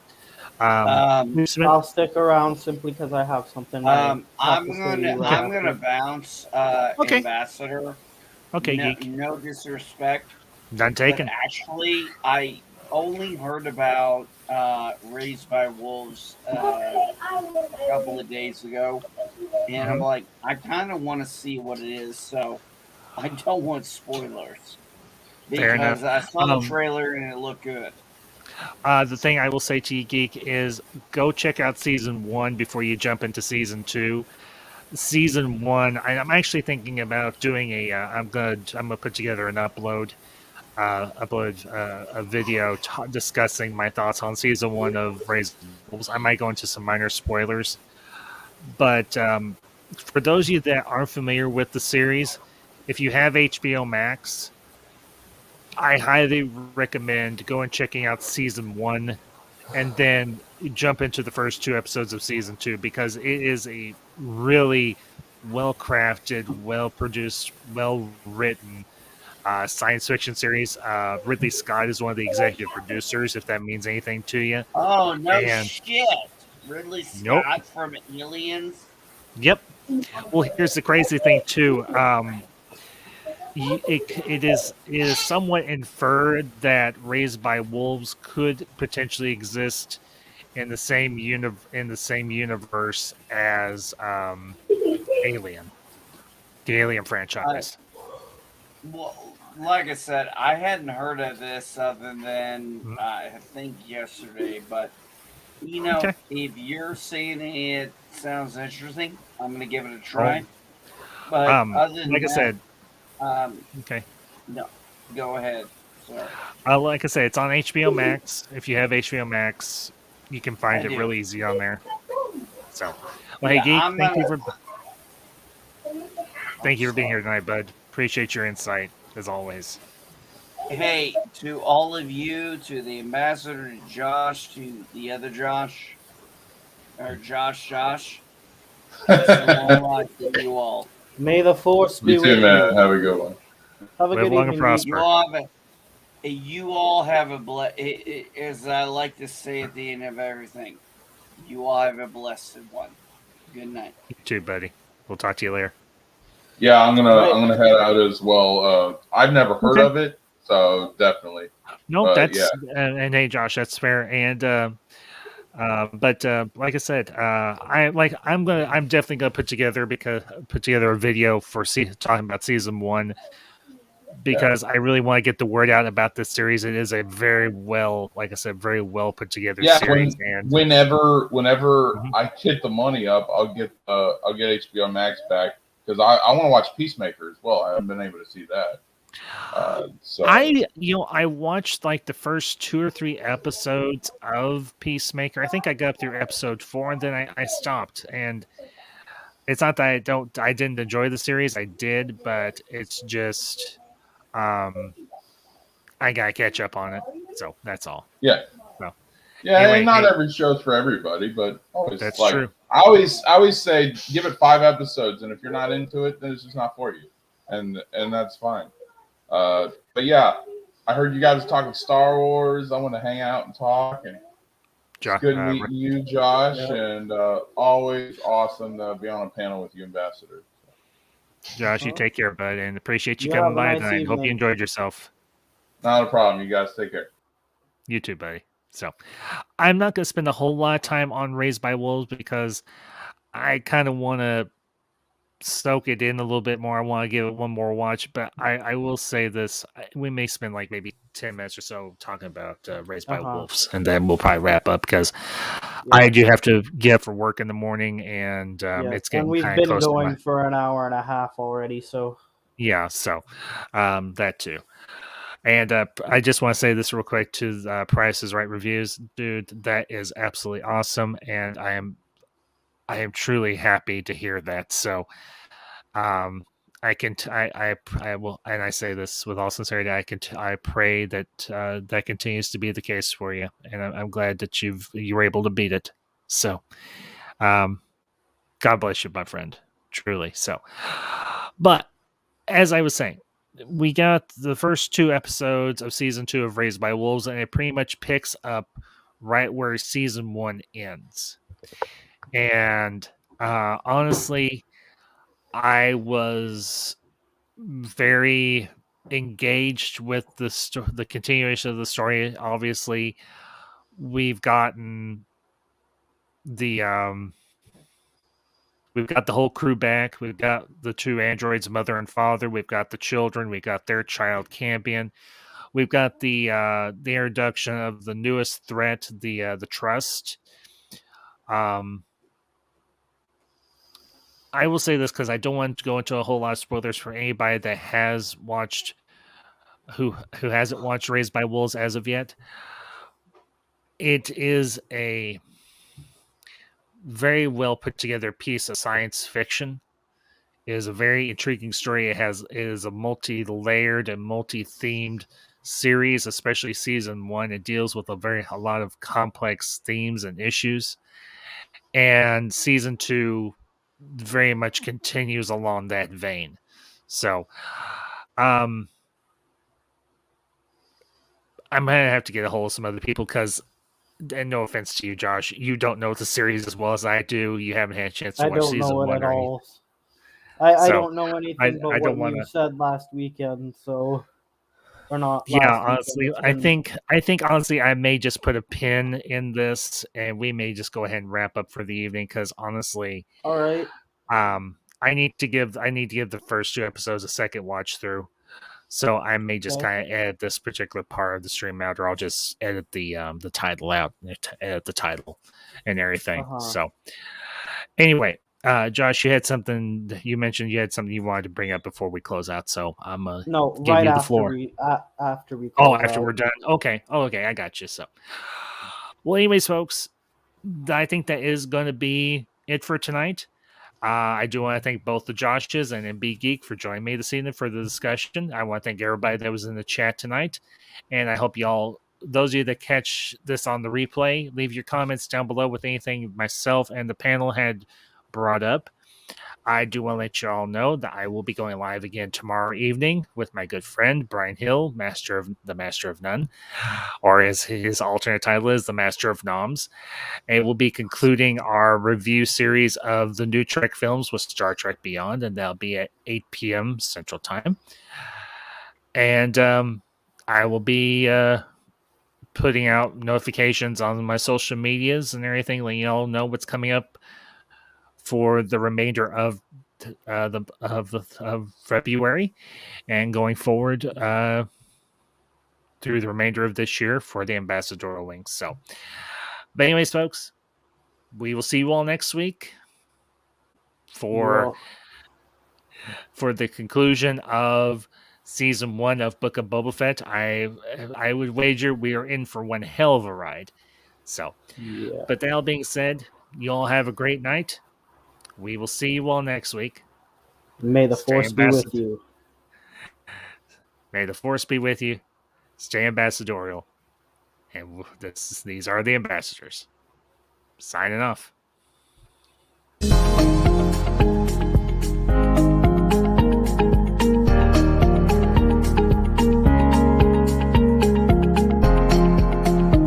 I'll stick around simply because I have something. I'm gonna bounce. Okay. Ambassador. Okay, no, geek. No disrespect. None taken. But actually, I only heard about Raised by Wolves a couple of days ago, and I'm like, I kind of want to see what it is, so I don't want spoilers because I saw the trailer and it looked good. The thing I will say to you, geek, is go check out season 1 before you jump into season 2. Season 1, I'm actually thinking about doing I'm gonna put together an upload a video discussing my thoughts on season 1 of Raised Wolves. I might go into some minor spoilers, but for those of you that aren't familiar with the series, if you have HBO Max, I highly recommend going checking out season 1 and then jump into the first 2 episodes of season 2 because it is a really well-crafted, well-produced, well-written science fiction series. Ridley Scott is one of the executive producers, if that means anything to you. Oh, no shit. Ridley Scott from Aliens? Yep. Well, here's the crazy thing, too. It is somewhat inferred that Raised by Wolves could potentially exist in the same universe as Alien, the Alien franchise. Well, like I said, I hadn't heard of this other than I think yesterday, but if you're saying it sounds interesting, I'm going to give it a try. But other than like I said, okay. No, go ahead. Sorry. Like I said, it's on HBO Max. If you have HBO Max, you can find it real easy on there. So, well, hey, Geek, thank you for being here tonight, bud. Appreciate your insight as always. Hey, to all of you, to the ambassador, to Josh, to the other Josh, or Josh. So long to you all. May the force be with you. You too, man. Have a good one. Have a good evening. You all have a as I like to say at the end of everything, you all have a blessed one. Good night. You too, buddy. We'll talk to you later. Yeah, I'm gonna head out as well. I've never heard of it, so definitely. No, and hey, Josh, that's fair. And but like I said, I'm definitely gonna put together a video for talking about season 1 because I really want to get the word out about this series. It is a very well put together series. And whenever I get the money up, I'll get HBO Max back because I want to watch Peacemaker as well. I haven't been able to see that. So I watched like the first 2 or 3 episodes of Peacemaker. I think I got up through episode 4 and then I stopped. And it's not that I didn't enjoy the series. I did, but it's just I gotta catch up on it. So that's all. Yeah. So anyway, and not every show's for everybody, but always that's true. I always say give it 5 episodes, and if you're not into it, then it's just not for you, and that's fine. But yeah, I heard you guys talking Star Wars. I want to hang out and talk, and it's good meeting you, Josh, and always awesome to be on a panel with you, Ambassador. Josh, you take care, bud, and appreciate you coming by tonight. Hope you enjoyed yourself. Not a problem. You guys take care. You too, buddy. So, I'm not going to spend a whole lot of time on Raised by Wolves because I kind of want to soak it in a little bit more. I want to give it one more watch, but I will say this. We may spend like maybe 10 minutes or so talking about Raised by Wolves, and then we'll probably wrap up because I do have to get up for work in the morning, and it's getting kind of close. And we've been going for an hour and a half already, so. Yeah, so that too. And I just want to say this real quick to Price is Right Reviews. Dude, that is absolutely awesome, and I am truly happy to hear that. So I will, and I say this with all sincerity, I pray that that continues to be the case for you, and I'm glad that you were able to beat it. So God bless you, my friend, truly. So, but as I was saying, we got the first 2 episodes of season 2 of Raised by Wolves, and it pretty much picks up right where season 1 ends. And honestly, I was very engaged with the continuation of the story. Obviously, we've gotten we've got the whole crew back. We've got the 2 androids, mother and father. We've got the children. We've got their child, Cambion. We've got the introduction of the newest threat, the Trust. I will say this because I don't want to go into a whole lot of spoilers for anybody that has watched, who hasn't watched Raised by Wolves as of yet. It is a very well put together piece of science fiction. It is a very intriguing story. It is a multi-layered and multi-themed series, especially season 1. It deals with a lot of complex themes and issues. And season 2 very much continues along that vein. So, I'm gonna have to get a hold of some other people because, and no offense to you, Josh, you don't know the series as well as I do. You haven't had a chance to watch season 1. I don't know it at all. I don't know anything but what you said last weekend, so or not. Yeah, honestly, I think honestly, I may just put a pin in this, and we may just go ahead and wrap up for the evening. Because honestly, all right, I need to give the first 2 episodes a second watch through. So I may just kind of edit this particular part of the stream out, or I'll just edit the title out, edit the title and everything. So anyway, Josh, you had something you mentioned. You had something you wanted to bring up before we close out. So I'm give you the floor. After we after we're done. Okay, I got you. So, well, anyways, folks, I think that is going to be it for tonight. I do want to thank both the Joshes and MB Geek for joining me this evening for the discussion. I want to thank everybody that was in the chat tonight. And I hope y'all, those of you that catch this on the replay, leave your comments down below with anything myself and the panel had brought up. I do want to let you all know that I will be going live again tomorrow evening with my good friend, Brian Hill, Master of None, or as his alternate title is, the Master of Noms. And we'll be concluding our review series of the new Trek films with Star Trek Beyond, and that'll be at 8 p.m. Central Time. And I will be putting out notifications on my social medias and everything, letting you all know what's coming up for the remainder of February and going forward through the remainder of this year for the Ambassadorial Wings. So, but anyways, folks, we will see you all next week for the conclusion of season 1 of Book of Boba Fett. I would wager we are in for one hell of a ride. So, but that all being said, you all have a great night. We will see you all next week. May the Force be with you. May the Force be with you. Stay ambassadorial. And these are the ambassadors. Signing off.